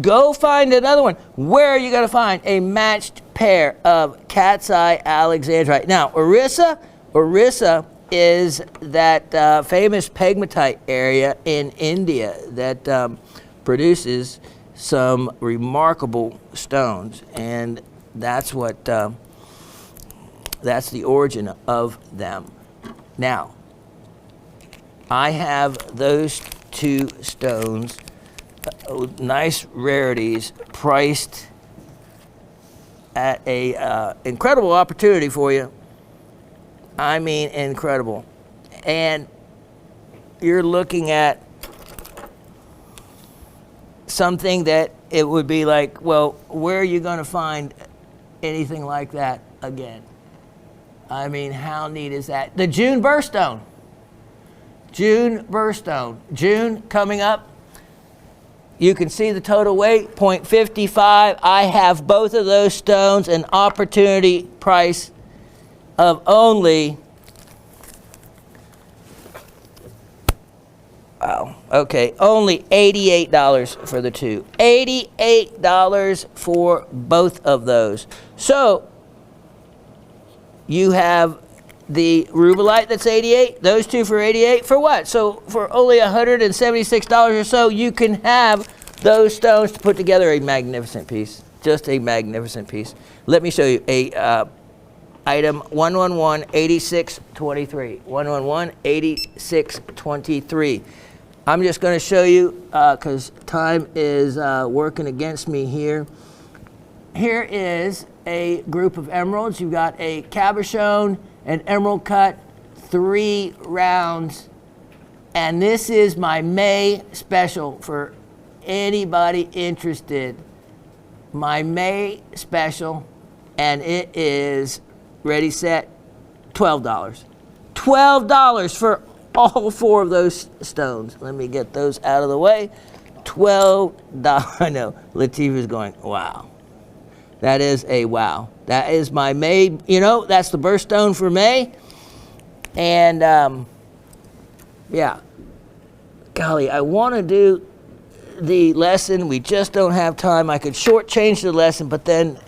Go find another one. Where are you going to find a matched pair of cat's eye alexandrite? Now, Orissa is that famous pegmatite area in India that produces some remarkable stones, and that's what That's the origin of them. Now, I have those two stones, nice rarities, priced at a incredible opportunity for you. I mean, incredible. And you're looking at something that it would be like, well, where are you going to find anything like that again? I mean, how neat is that? The June birthstone. June birthstone. June coming up. You can see the total weight, 0.55. I have both of those stones, an opportunity price of only, wow, okay, only $88 for the two. $88 for both of those. So you have the rubellite that's 88, those two for 88, for what? So for only $176 or so, you can have those stones to put together a magnificent piece. Just a magnificent piece. Let me show you a item 111-8623. 111-8623. I'm just going to show you, because time is working against me here. Here is a group of emeralds. You've got a cabochon, an emerald cut, 3 rounds. And this is my May special for anybody interested. My May special, and it is ready, set, $12. $12 for all 4 of those stones. Let me get those out of the way. $12. I know, Latifah's going, wow. That is a wow. That is my May, you know, that's the birthstone for May. And yeah, golly, I want to do the lesson. We just don't have time. I could shortchange the lesson, but then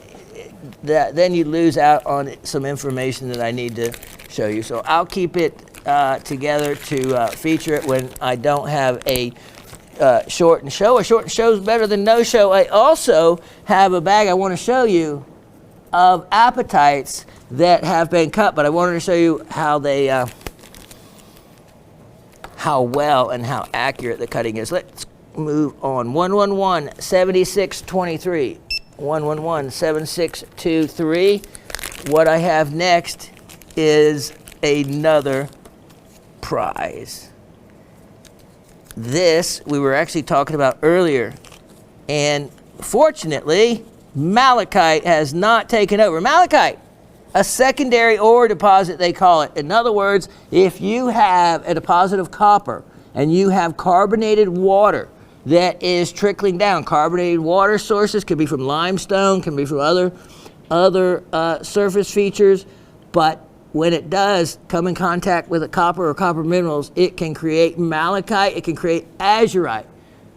you lose out on some information that I need to show you. So I'll keep it together to feature it when I don't have a short show. A short show is better than no show. I also have a bag I want to show you of apatites that have been cut, but I wanted to show you how they, how well and how accurate the cutting is. Let's move on. 111-7623. 111-7623. What I have next is another prize. This we were actually talking about earlier, and fortunately malachite has not taken over. Malachite, a secondary ore deposit, they call it. In other words, if you have a deposit of copper and you have carbonated water that is trickling down, carbonated water sources can be from limestone, can be from other surface features, but when it does come in contact with a copper or copper minerals, it can create malachite, it can create azurite,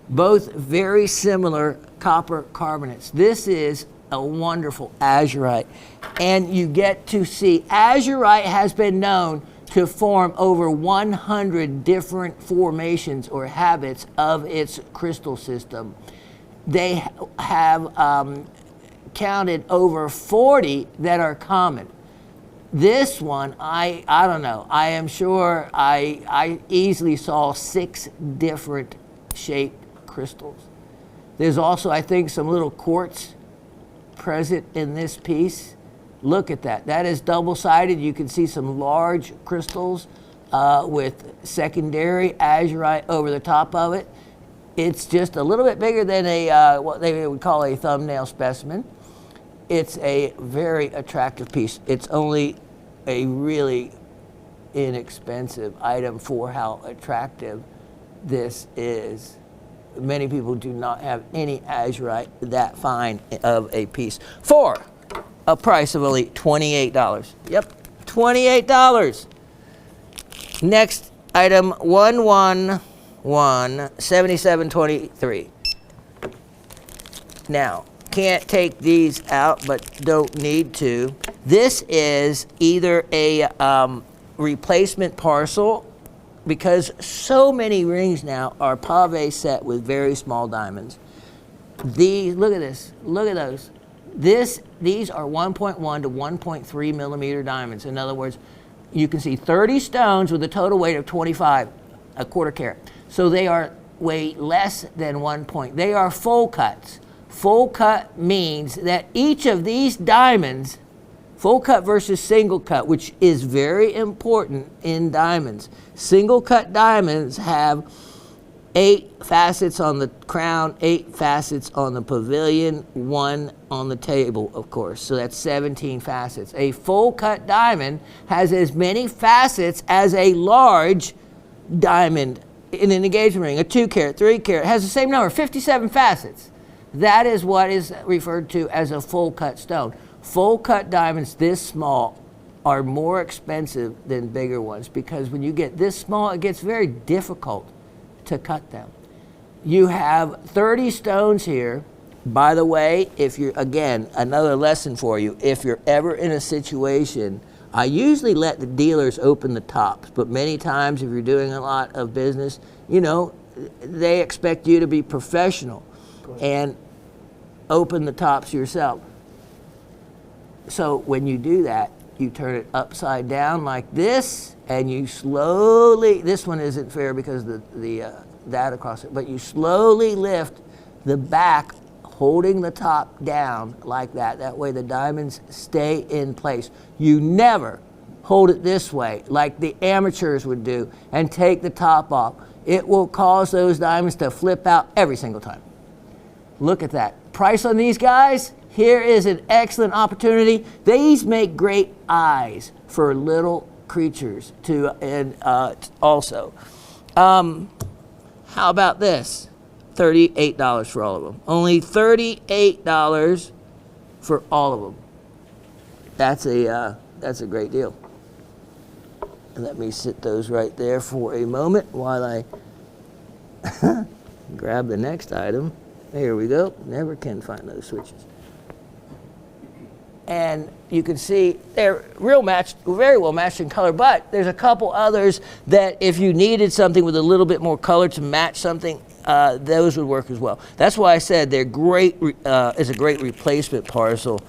both very similar copper carbonates. This is a wonderful azurite, and you get to see azurite has been known to form over 100 different formations or habits of its crystal system. They have counted over 40 that are common. This one, I don't know. I am sure I easily saw 6 different shaped crystals. There's also, I think, some little quartz present in this piece. Look at that. That is double-sided. You can see some large crystals with secondary azurite over the top of it. It's just a little bit bigger than what they would call a thumbnail specimen. It's a very attractive piece. It's only a really inexpensive item for how attractive this is. Many people do not have any azurite that fine of a piece for a price of only $28. Yep, $28. Next item, 111-7723. Now, can't take these out, but don't need to. This is either a replacement parcel, because so many rings now are pave set with very small diamonds. These, look at this, look at those. These are 1.1 to 1.3 millimeter diamonds. In other words, you can see 30 stones with a total weight of 25, a quarter carat. So they weigh less than 1 point. They are full cuts. Full cut means that each of these diamonds, full cut versus single cut, which is very important in diamonds. Single cut diamonds have 8 facets on the crown, 8 facets on the pavilion, 1 on the table, of course. So that's 17 facets. A full cut diamond has as many facets as a large diamond in an engagement ring. A 2 carat, 3 carat has the same number, 57 facets. That is what is referred to as a full cut stone. Full cut diamonds this small are more expensive than bigger ones, because when you get this small, it gets very difficult to cut them. You have 30 stones here. By the way, if you're, again, another lesson for you, if you're ever in a situation, I usually let the dealers open the tops, but many times if you're doing a lot of business, you know, they expect you to be professional and open the tops yourself. So when you do that, you turn it upside down like this, and you slowly, this one isn't fair because that across it, but you slowly lift the back, holding the top down like that. That way the diamonds stay in place. You never hold it this way like the amateurs would do and take the top off. It will cause those diamonds to flip out every single time. Look at that. Price on these guys? Here is an excellent opportunity. These make great eyes for little creatures too, and also. How about this? $38 for all of them. Only $38 for all of them. That's a great deal. Let me sit those right there for a moment while I grab the next item. There we go. Never can find those switches. And you can see they're very well matched in color, but there's a couple others that if you needed something with a little bit more color to match something, those would work as well. That's why I said they're great, is a great replacement parcel.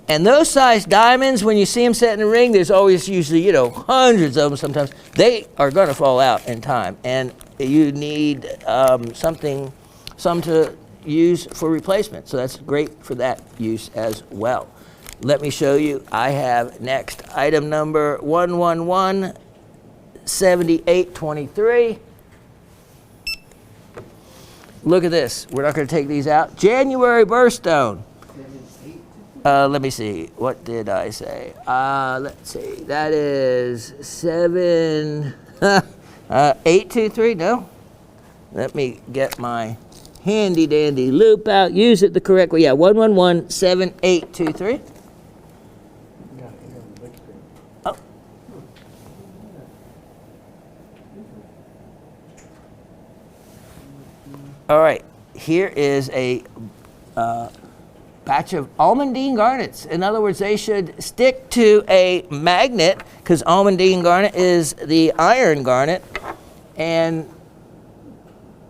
And those size diamonds, when you see them set in a ring, there's always usually, you know, hundreds of them sometimes. They are going to fall out in time, and you need some to use for replacement. So that's great for that use as well. Let me show you. I have next item number 1117823. Look at this. We're not going to take these out. January birthstone. Let me see. What did I say? Let's see. That is 823. No. Let me get my handy dandy loop out. Use it the correct way. Yeah, 1117823. Oh. All right. Here is a batch of almandine garnets. In other words, they should stick to a magnet because almandine garnet is the iron garnet. And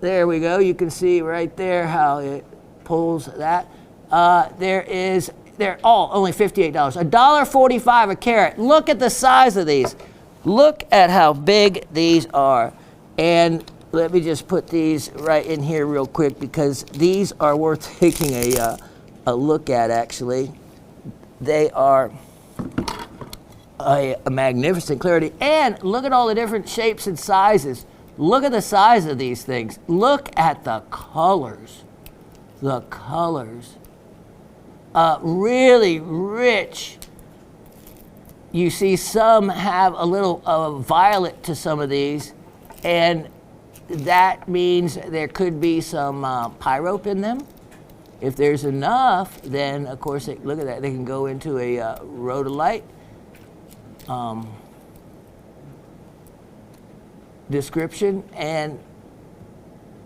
there we go. You can see right there how it pulls that. They're all only $58. $1.45 a carat. Look at the size of these. Look at how big these are. And let me just put these right in here real quick because these are worth taking a look at, actually. They are a magnificent clarity. And look at all the different shapes and sizes. Look at the size of these things. Look at the colors. The colors. Really rich. You see some have a little violet to some of these, and that means there could be some pyrope in them. If there's enough, then of course, look at that, they can go into a rhodolite. Description, and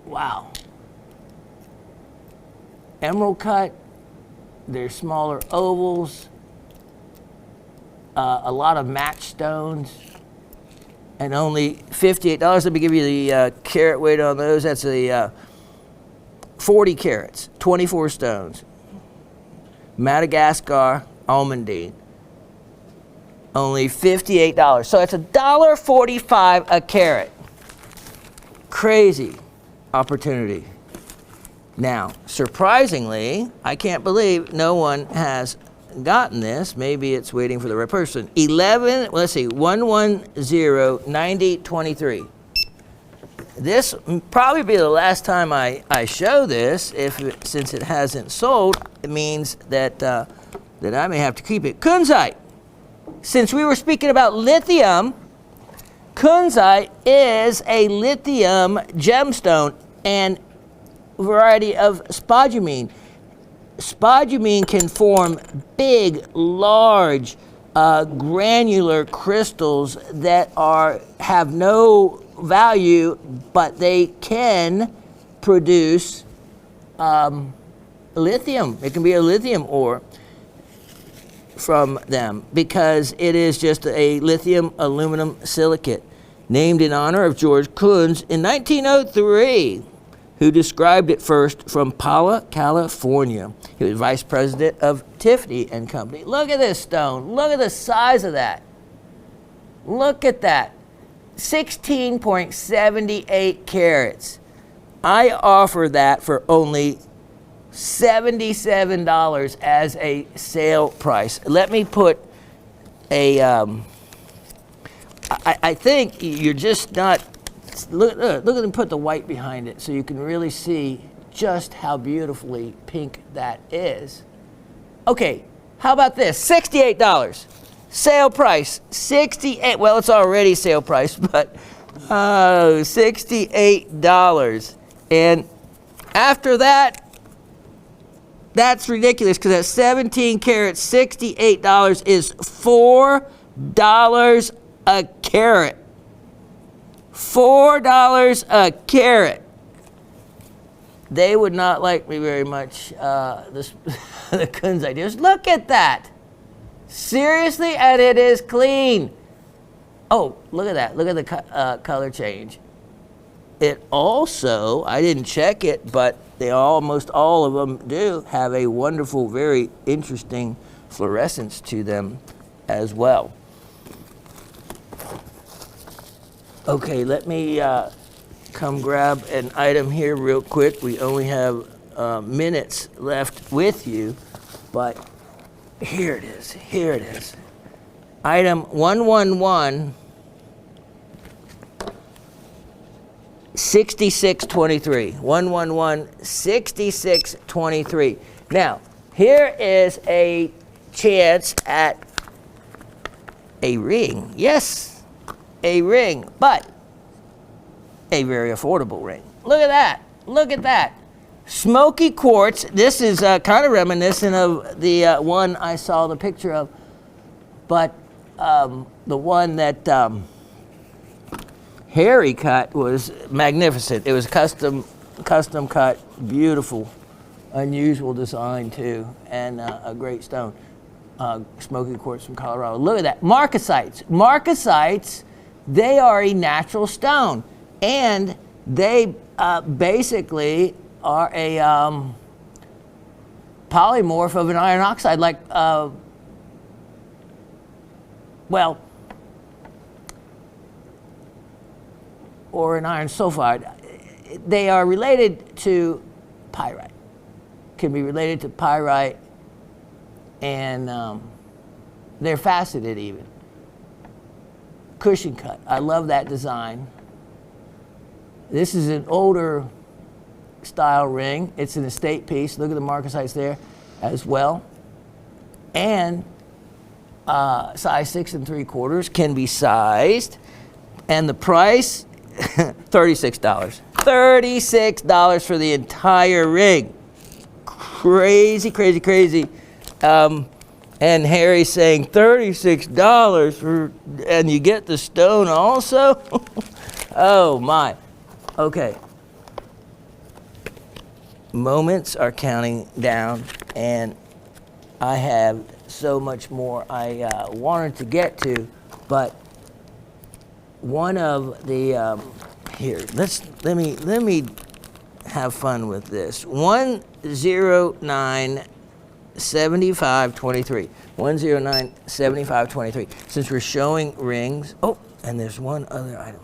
wow. Emerald cut, they're smaller ovals, a lot of match stones, and only $58. Let me give you the carat weight on those. That's a 40 carats, 24 stones. Madagascar almandine. Only $58. So it's $1.45 a carat. Crazy opportunity. Now, surprisingly, I can't believe no one has gotten this. Maybe it's waiting for the right person. 1109023. This will probably be the last time I show this. Since it hasn't sold, it means that I may have to keep it. Kunzite. Since we were speaking about lithium, kunzite is a lithium gemstone and variety of spodumene. Spodumene can form big, large, granular crystals that have no value, but they can produce lithium. It can be a lithium ore from them because it is just a lithium aluminum silicate named in honor of George Kunz in 1903, who described it first from Pala, California. He was vice president of Tiffany and Company. Look at this stone. Look at the size of that. Look at that. 16.78 carats. I offer that for only $77 as a sale price. Let me put a, I think you're just not, look at them put the white behind it so you can really see just how beautifully pink that is. Okay, how about this? $68. Sale price, 68. Well, it's already sale price, but $68. And after that, that's ridiculous because at 17 carats, $68 is $4 a carat. $4 a carat. They would not like me very much, the kunzite dealers. Look at that. Seriously, and it is clean. Oh, look at that. Look at the color change. It also, I didn't check it, but they almost all of them do have a wonderful, very interesting fluorescence to them as well. Okay, let me come grab an item here real quick. We only have minutes left with you, but here it is. Here it is. Item 111. 6623. 111 6623. Now, here is a chance at a ring. Yes, a ring, but a very affordable ring. Look at that. Look at that. Smoky quartz. This is kind of reminiscent of the one I saw the picture of, but the one that Harry cut was magnificent. It was custom cut, beautiful, unusual design too, and a great stone. Smoky quartz from Colorado. Look at that. Marcasites. Marcasites, they are a natural stone, and they basically are a polymorph of an iron oxide, like, well, or an iron sulfide. They are related to pyrite. Can be related to pyrite, and they're faceted even. Cushion cut. I love that design. This is an older style ring. It's an estate piece. Look at the marcasites there as well. And size 6 3/4 can be sized. And the price, $36. $36 for the entire ring. Crazy, crazy, crazy. And Harry's saying $36 for, and you get the stone also? Oh my. Okay. Moments are counting down, and I have so much more I wanted to get to, but one of the here, let me have fun with this. 109 7523. 109 7523. Since we're showing rings, oh, and there's one other item.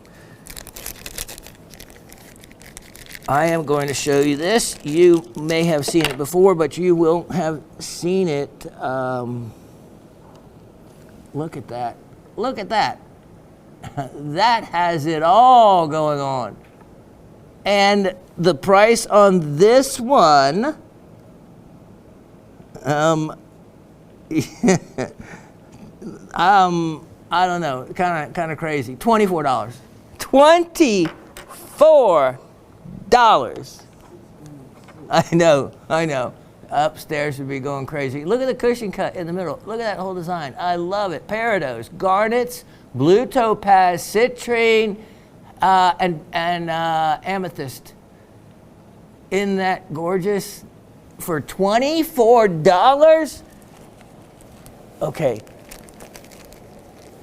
I am going to show you this. You may have seen it before, but you will have seen it. Look at that. Look at that. That has it all going on. And the price on this one, I don't know, kind of crazy. $24. $24. I know. Upstairs would be going crazy. Look at the cushion cut in the middle. Look at that whole design. I love it. Parados, garnets, blue topaz, citrine, and amethyst. Isn't that gorgeous? For $24? Okay.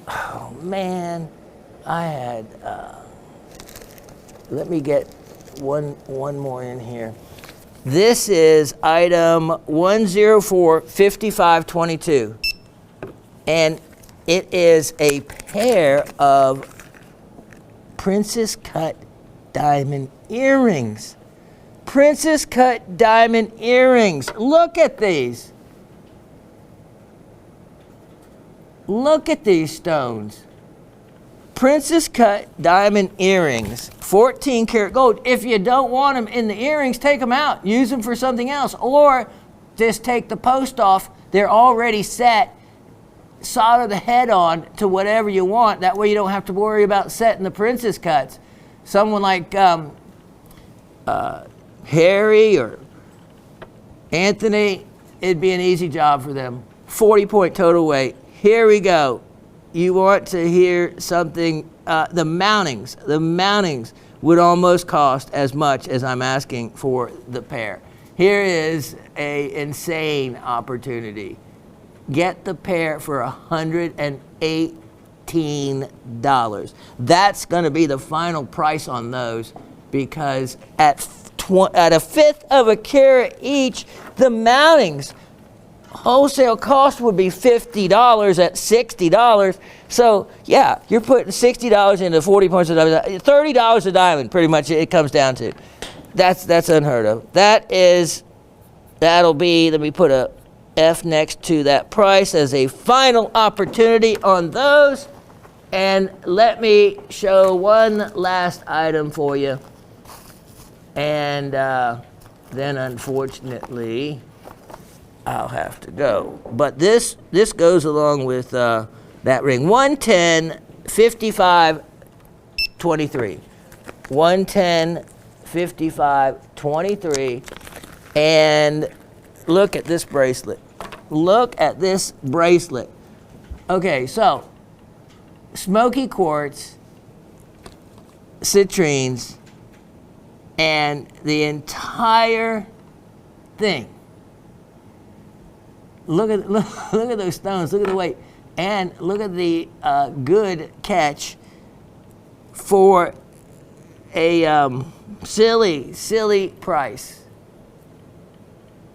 Oh man, I had. Let me get one more in here. This is item 1045522, and it is a pair of princess cut diamond earrings. Princess cut diamond earrings. Look at these. Look at these stones. Princess cut diamond earrings, 14 karat gold. If you don't want them in the earrings, take them out. Use them for something else. Or just take the post off. They're already set. Solder the head on to whatever you want. That way you don't have to worry about setting the princess cuts. Someone like Harry or Anthony, it'd be an easy job for them. 40-point total weight. Here we go. You want to hear something, the mountings would almost cost as much as I'm asking for the pair. Here is an insane opportunity. Get the pair for $118. That's going to be the final price on those, because at a fifth of a carat each, the mountings, wholesale cost would be $50 at $60. So yeah, you're putting $60 into 40 points of diamond, $30 a diamond, pretty much it comes down to. That's unheard of. That'll be, let me put a F next to that price as a final opportunity on those. And let me show one last item for you. And then unfortunately, I'll have to go. But this goes along with that ring. 110, 55, 23. 110, 55, 23. And look at this bracelet. Look at this bracelet. Okay, so smoky quartz, citrines, and the entire thing. Look at those stones. Look at the weight, and look at the good catch for a silly price.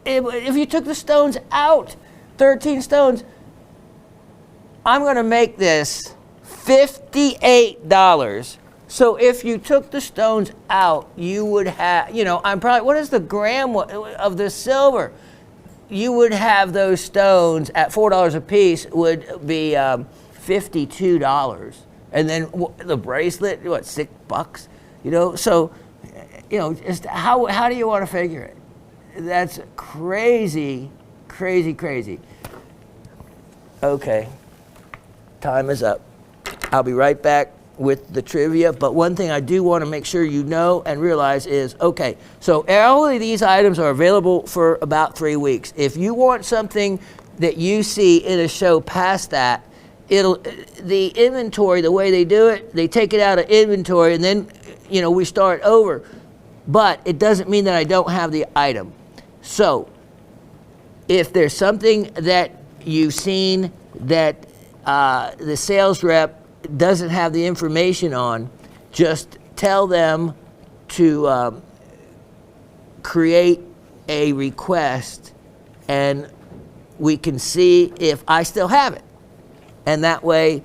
If you took the stones out, 13 stones, I'm going to make this $58. So if you took the stones out, you would have, I'm probably, what is the gram of the silver? You would have those stones at $4 a piece would be $52. And then the bracelet, what, $6? So, just how do you want to figure it? That's crazy. Okay, time is up. I'll be right back with the trivia, but one thing I do want to make sure you know and realize is, okay, so all of these items are available for about 3 weeks. If you want something that you see in a show past that, the inventory, the way they do it, they take it out of inventory and then, we start over. But it doesn't mean that I don't have the item. So if there's something that you've seen that the sales rep doesn't have the information on, just tell them to create a request, and we can see if I still have it. And that way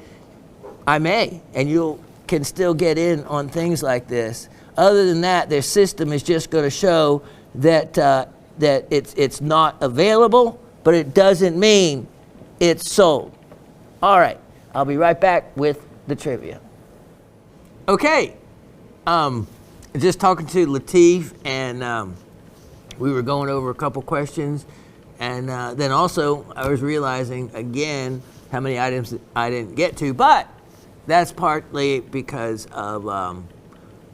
I may, and you can still get in on things like this. Other than that, their system is just going to show that that it's not available, but it doesn't mean it's sold. All right, I'll be right back with the trivia. Okay, just talking to Lateef, and we were going over a couple questions, and then also I was realizing again how many items that I didn't get to, but that's partly because of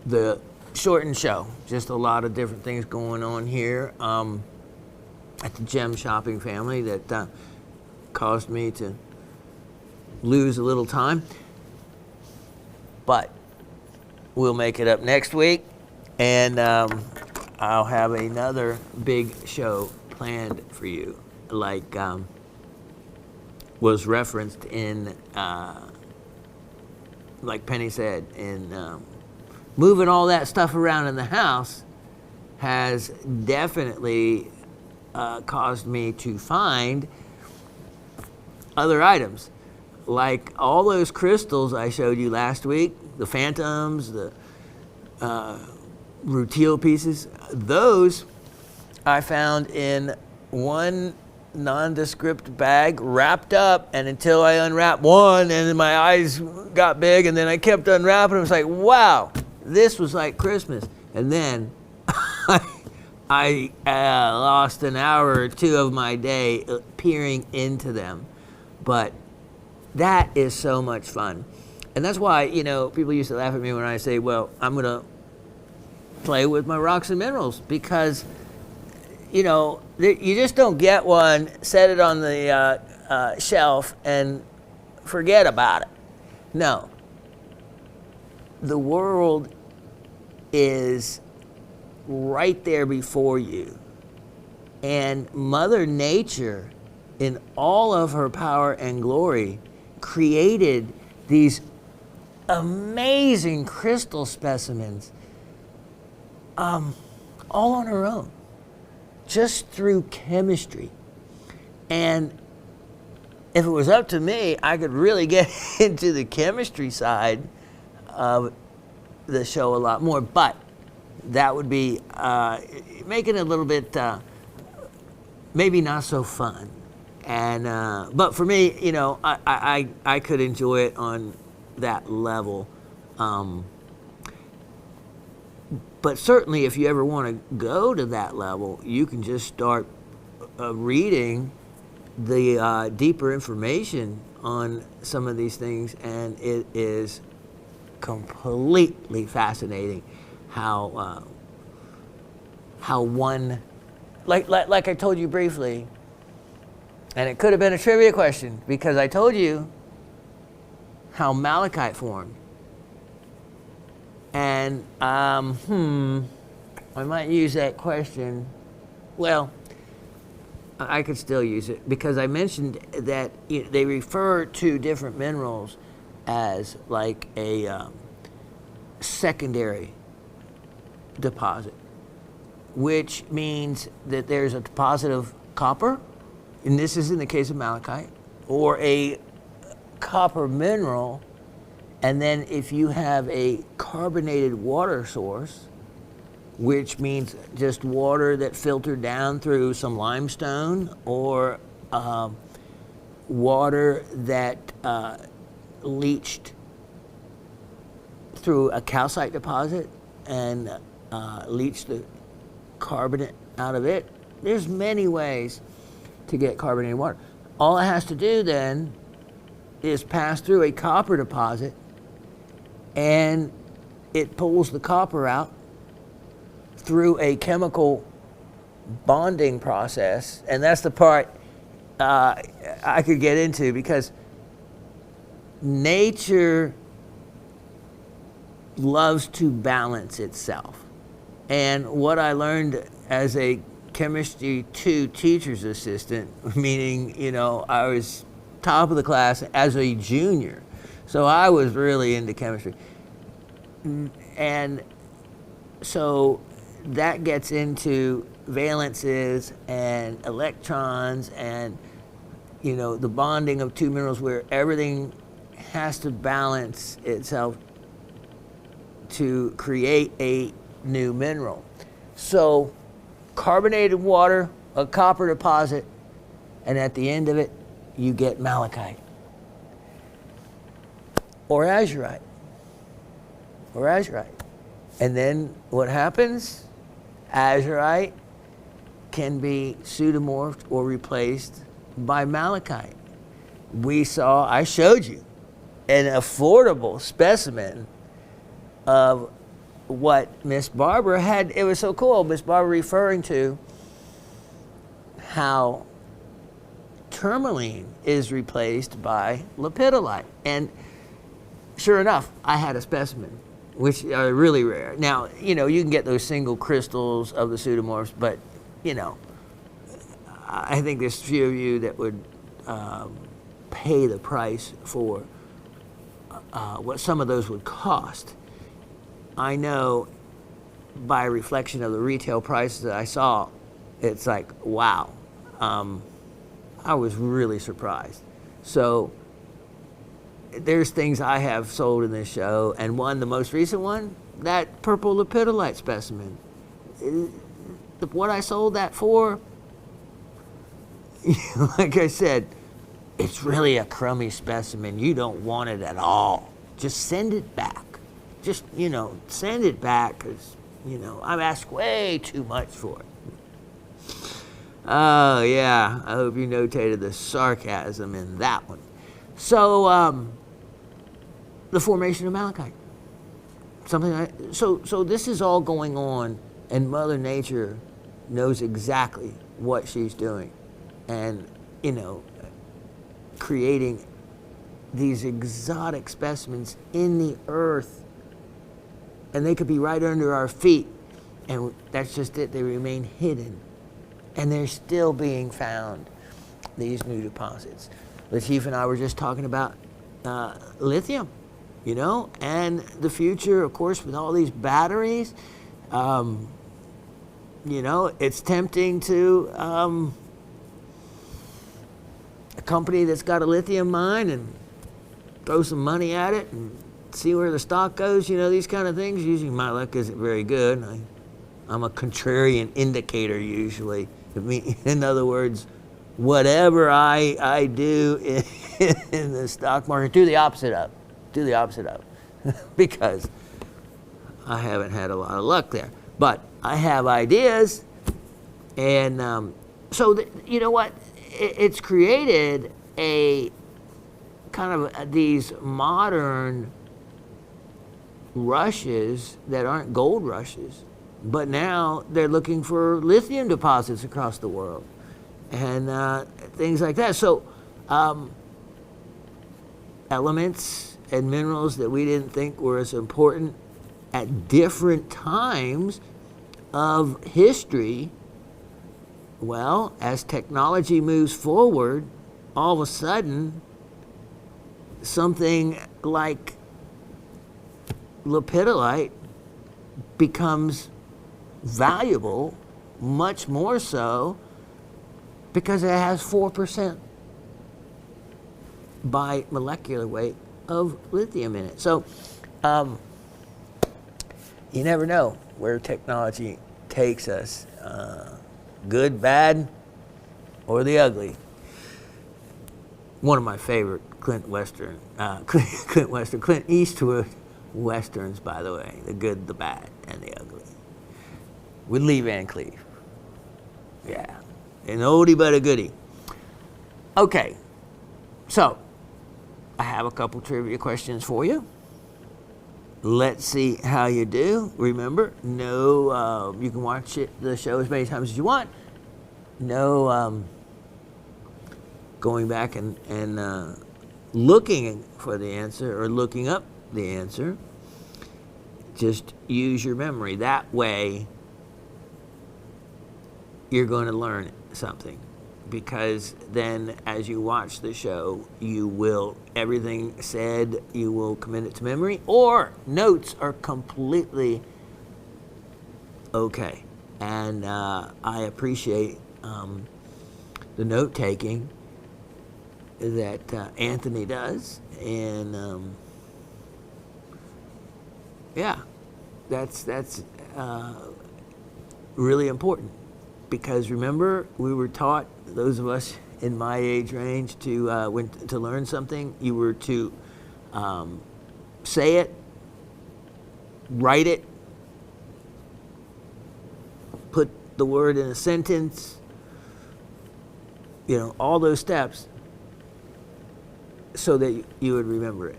the shortened show. Just a lot of different things going on here at the gem shopping family that caused me to lose a little time. But we'll make it up next week, and I'll have another big show planned for you, like was referenced in, like Penny said, in moving all that stuff around in the house has definitely caused me to find other items. Like all those crystals I showed you last week, the phantoms, the rutile pieces, those I found in one nondescript bag wrapped up, and until I unwrapped one and then my eyes got big, and then I kept unwrapping, it was like, wow, this was like Christmas. And then I lost an hour or two of my day peering into them. But that is so much fun. And that's why, you know, people used to laugh at me when I say, well, I'm going to play with my rocks and minerals, because, you know, you just don't get one, set it on the shelf, and forget about it. No. The world is right there before you. And Mother Nature, in all of her power and glory, created these amazing crystal specimens all on her own, just through chemistry. And if it was up to me, I could really get into the chemistry side of the show a lot more, but that would be making it a little bit maybe not so fun. And but for me, you know, I could enjoy it on that level. But certainly, if you ever want to go to that level, you can just start reading the deeper information on some of these things, and it is completely fascinating how one, like I told you briefly, and it could have been a trivia question, because I told you how malachite formed. And I might use that question. Well, I could still use it, because I mentioned that they refer to different minerals as like a secondary deposit, which means that there's a deposit of copper, and this is in the case of malachite, or a copper mineral. And then if you have a carbonated water source, which means just water that filtered down through some limestone, or water that leached through a calcite deposit and leached the carbonate out of it. There's many ways to get carbonated water. All it has to do then is pass through a copper deposit, and it pulls the copper out through a chemical bonding process. And that's the part I could get into, because nature loves to balance itself. And what I learned as a Chemistry 2 teacher's assistant, meaning, you know, I was top of the class as a junior, so I was really into chemistry. And so that gets into valences and electrons and the bonding of two minerals where everything has to balance itself to create a new mineral. So carbonated water, a copper deposit, and at the end of it, you get malachite or azurite. And then what happens? Azurite can be pseudomorphed or replaced by malachite. I showed you an affordable specimen of what Miss Barbara had. It was so cool. Miss Barbara referring to how tourmaline is replaced by lepidolite. And sure enough, I had a specimen, which are really rare. Now, you can get those single crystals of the pseudomorphs, but, I think there's few of you that would pay the price for what some of those would cost. I know by reflection of the retail prices that I saw, it's like, wow. I was really surprised. So there's things I have sold in this show, and the most recent one, that purple lepidolite specimen. What I sold that for, like I said, it's really a crummy specimen. You don't want it at all. Just send it back. Just, send it back because, I've asked way too much for it. Oh, yeah. I hope you notated the sarcasm in that one. So, the formation of malachite. So this is all going on, and Mother Nature knows exactly what she's doing. And, creating these exotic specimens in the earth. And they could be right under our feet. And that's just it. They remain hidden. And they're still being found, these new deposits. Lateef and I were just talking about lithium, and the future, of course, with all these batteries. It's tempting to a company that's got a lithium mine and throw some money at it and see where the stock goes, these kind of things. Usually my luck isn't very good. I'm a contrarian indicator usually. In other words, whatever I do in the stock market, do the opposite of. Because I haven't had a lot of luck there. But I have ideas, and you know what? It's created a kind of these modern rushes that aren't gold rushes, but now they're looking for lithium deposits across the world and things like that. So elements and minerals that we didn't think were as important at different times of history, well, as technology moves forward, all of a sudden, something like lepidolite becomes valuable, much more so, because it has 4% by molecular weight of lithium in it. So, you never know where technology takes us, good, bad, or the ugly. One of my favorite Clint Eastwood westerns, by the way, the good, the bad, and the ugly, with Lee Van Cleef. Yeah, an oldie but a goodie. Okay, so I have a couple trivia questions for you. Let's see how you do. Remember, no, you can watch the show as many times as you want. No going back and looking for the answer or looking up the answer. Just use your memory. That way, you're going to learn something. Because then as you watch the show, everything said, you will commit it to memory, or notes are completely okay. And I appreciate the note taking. that Anthony does, and yeah, that's really important, because remember, we were taught, those of us in my age range, to learn something, you were to say it, write it, put the word in a sentence, all those steps, so that you would remember it.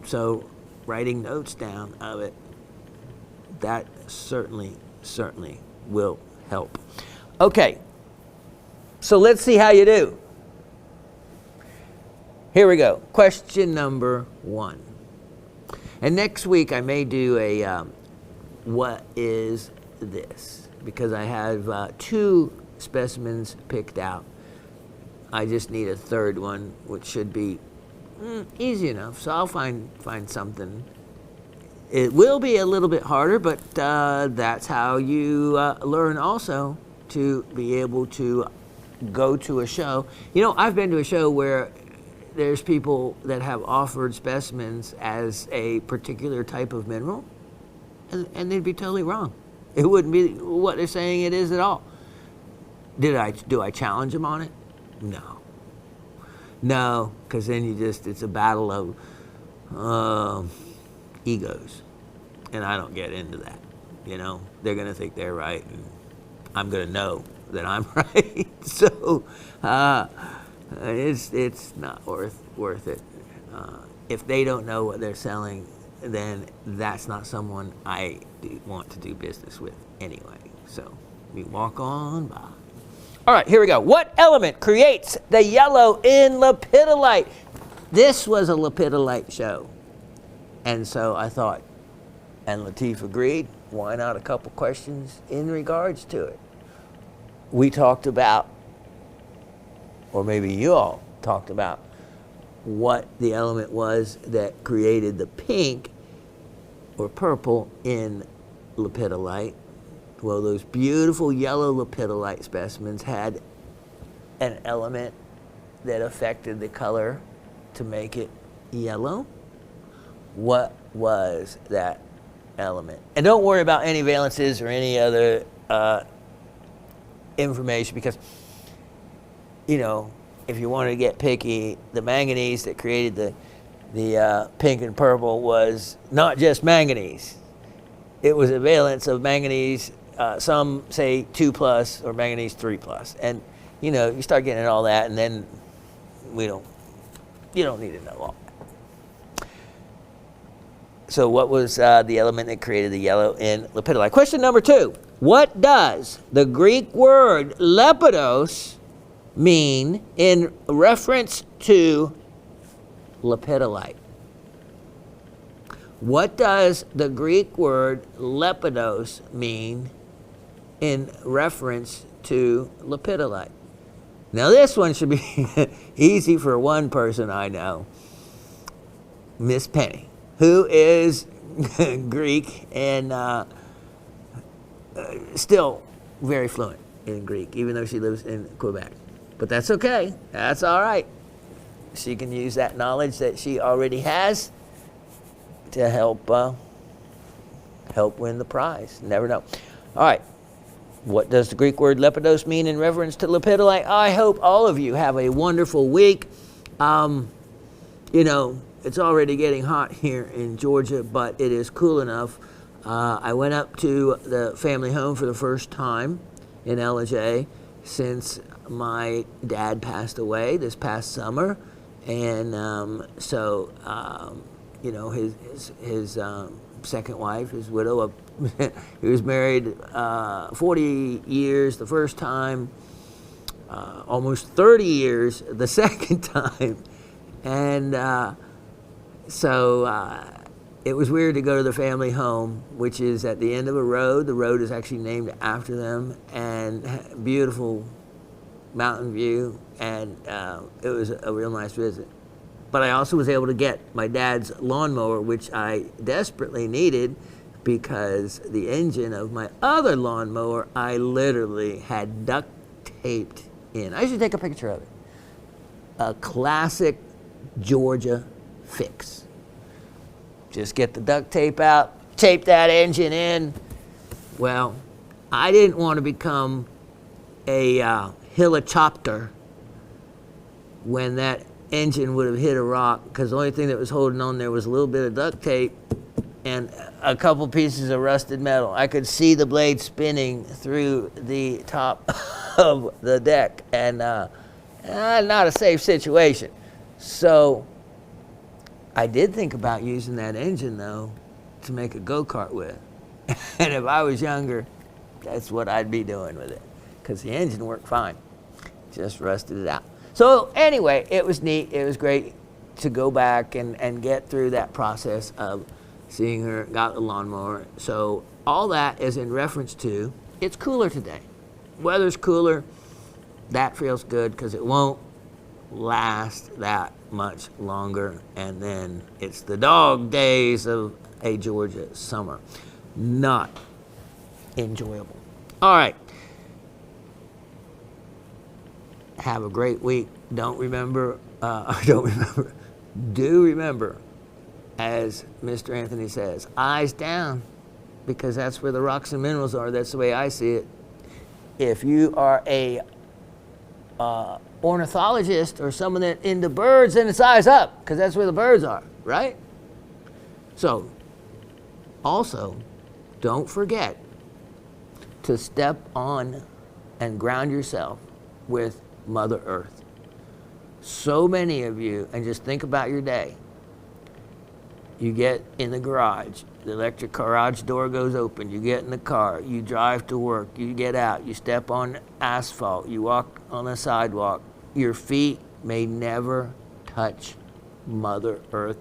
So writing notes down of it, that certainly will help. Okay, so let's see how you do. Here we go. Question number 1. And next week I may do a what is this? Because I have 2 specimens picked out. I just need a third one, which should be easy enough. So I'll find something. It will be a little bit harder, but that's how you learn also, to be able to go to a show. I've been to a show where there's people that have offered specimens as a particular type of mineral, and they'd be totally wrong. It wouldn't be what they're saying it is at all. Do I challenge them on it? No, because then it's a battle of egos, and I don't get into that. They're going to think they're right, and I'm going to know that I'm right. So it's not worth it. If they don't know what they're selling, then that's not someone I want to do business with anyway. So we walk on by. All right, here we go. What element creates the yellow in lepidolite? This was a lepidolite show. And so I thought, and Lateef agreed, why not a couple questions in regards to it? We talked about, or maybe you all talked about, what the element was that created the pink or purple in lepidolite. Well, those beautiful yellow lepidolite specimens had an element that affected the color to make it yellow. What was that element? And don't worry about any valences or any other information, because, if you wanted to get picky, the manganese that created the pink and purple was not just manganese. It was a valence of manganese. Some say 2+ or manganese 3+, and you start getting into all that, and then you don't need to know all that. So what was the element that created the yellow in lepidolite? Question number 2: what does the Greek word lepidos mean in reference to lepidolite? What does the Greek word lepidos mean in reference to lepidolite? Now this one should be easy for one person I know, Miss Penny, who is Greek and still very fluent in Greek, even though she lives in Quebec. But that's okay. That's all right. She can use that knowledge that she already has to help win the prize. Never know. All right. What does the Greek word lepidos mean in reference to lepidolite? I hope all of you have a wonderful week. It's already getting hot here in Georgia, but it is cool enough. I went up to the family home for the first time in Ellijay since my dad passed away this past summer, and his second wife, his widow, he was married 40 years the first time, almost 30 years the second time, and it was weird to go to the family home, which is at the end of a road. The road is actually named after them, and beautiful mountain view, and it was a real nice visit. But I also was able to get my dad's lawnmower, which I desperately needed, because the engine of my other lawnmower I literally had duct taped in. I should take a picture of it. a classic Georgia fix. Just get the duct tape out, tape that engine in. Well, I didn't want to become a helicopter when that engine would have hit a rock, because the only thing that was holding on there was a little bit of duct tape and a couple pieces of rusted metal. I could see the blade spinning through the top of the deck, and not a safe situation. So I did think about using that engine, though, to make a go-kart with. And if I was younger, that's what I'd be doing with it, because the engine worked fine, just rusted it out. So anyway, it was neat. It was great to go back and get through that process of seeing her got the lawnmower. So all that is in reference to, it's cooler today. Weather's cooler. That feels good because it won't last that much longer. And then it's the dog days of a Georgia summer. Not enjoyable. All right. Have a great week. Do remember, as Mr. Anthony says, eyes down, because that's where the rocks and minerals are. That's the way I see it. If you are a ornithologist or someone that into birds, then it's eyes up, because that's where the birds are, right? So, also, don't forget to step on and ground yourself with Mother Earth. So many of you, and just think about your day. You get in the garage, the electric garage door goes open, you get in the car, you drive to work, you get out, you step on asphalt, you walk on the sidewalk. Your feet may never touch Mother Earth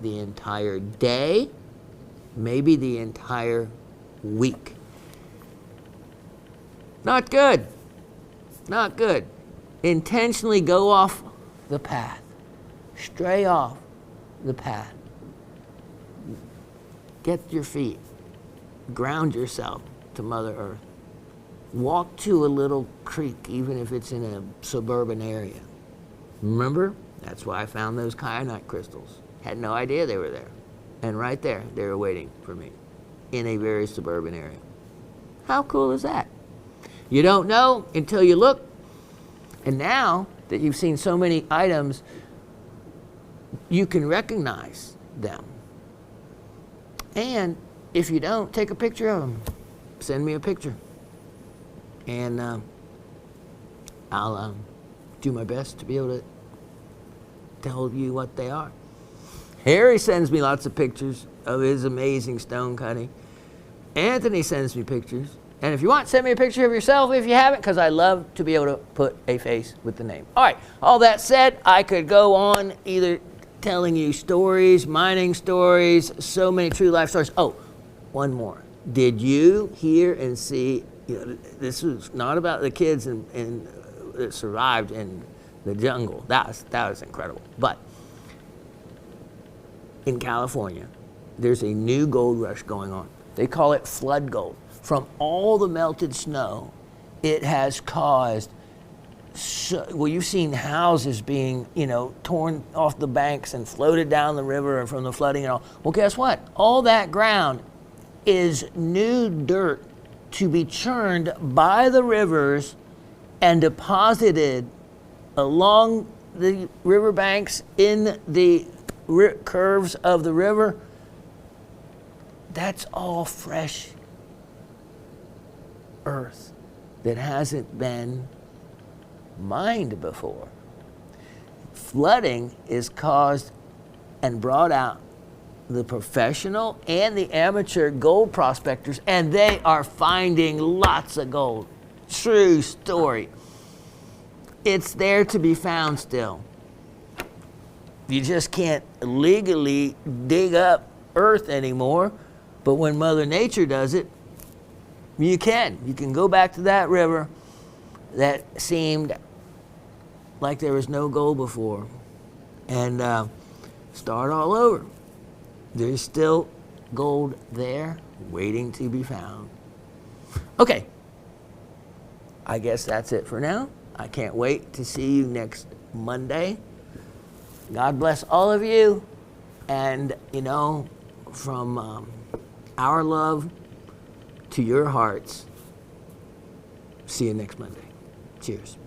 the entire day, maybe the entire week. Not good. Not good. Intentionally go off the path. Stray off the path. Get your feet. Ground yourself to Mother Earth. Walk to a little creek, even if it's in a suburban area. Remember? That's why I found those kyanite crystals. Had no idea they were there. And right there, they were waiting for me in a very suburban area. How cool is that? You don't know until you look. And now that you've seen so many items, you can recognize them. And if you don't, take a picture of them. Send me a picture. And I'll do my best to be able to tell you what they are. Harry sends me lots of pictures of his amazing stone cutting. Anthony sends me pictures. And if you want, send me a picture of yourself if you haven't, because I love to be able to put a face with the name. All right, all that said, I could go on either telling you stories, mining stories, so many true life stories. Oh, one more. Did you hear and see, this was not about the kids that survived in the jungle. That was incredible. But in California, there's a new gold rush going on. They call it flood gold. From all the melted snow, it has caused, you've seen houses being, torn off the banks and floated down the river from the flooding and all. Well, guess what? All that ground is new dirt to be churned by the rivers and deposited along the riverbanks in the curves of the river. That's all fresh earth that hasn't been mined before. Flooding is caused and brought out the professional and the amateur gold prospectors, and they are finding lots of gold. True story. It's there to be found still. You just can't legally dig up earth anymore, but when Mother Nature does it, you can. You can go back to that river that seemed like there was no gold before and start all over. There's still gold there waiting to be found. Okay, I guess that's it for now. I can't wait to see you next Monday. God bless all of you. And, you know, from our love to your hearts, see you next Monday. Cheers.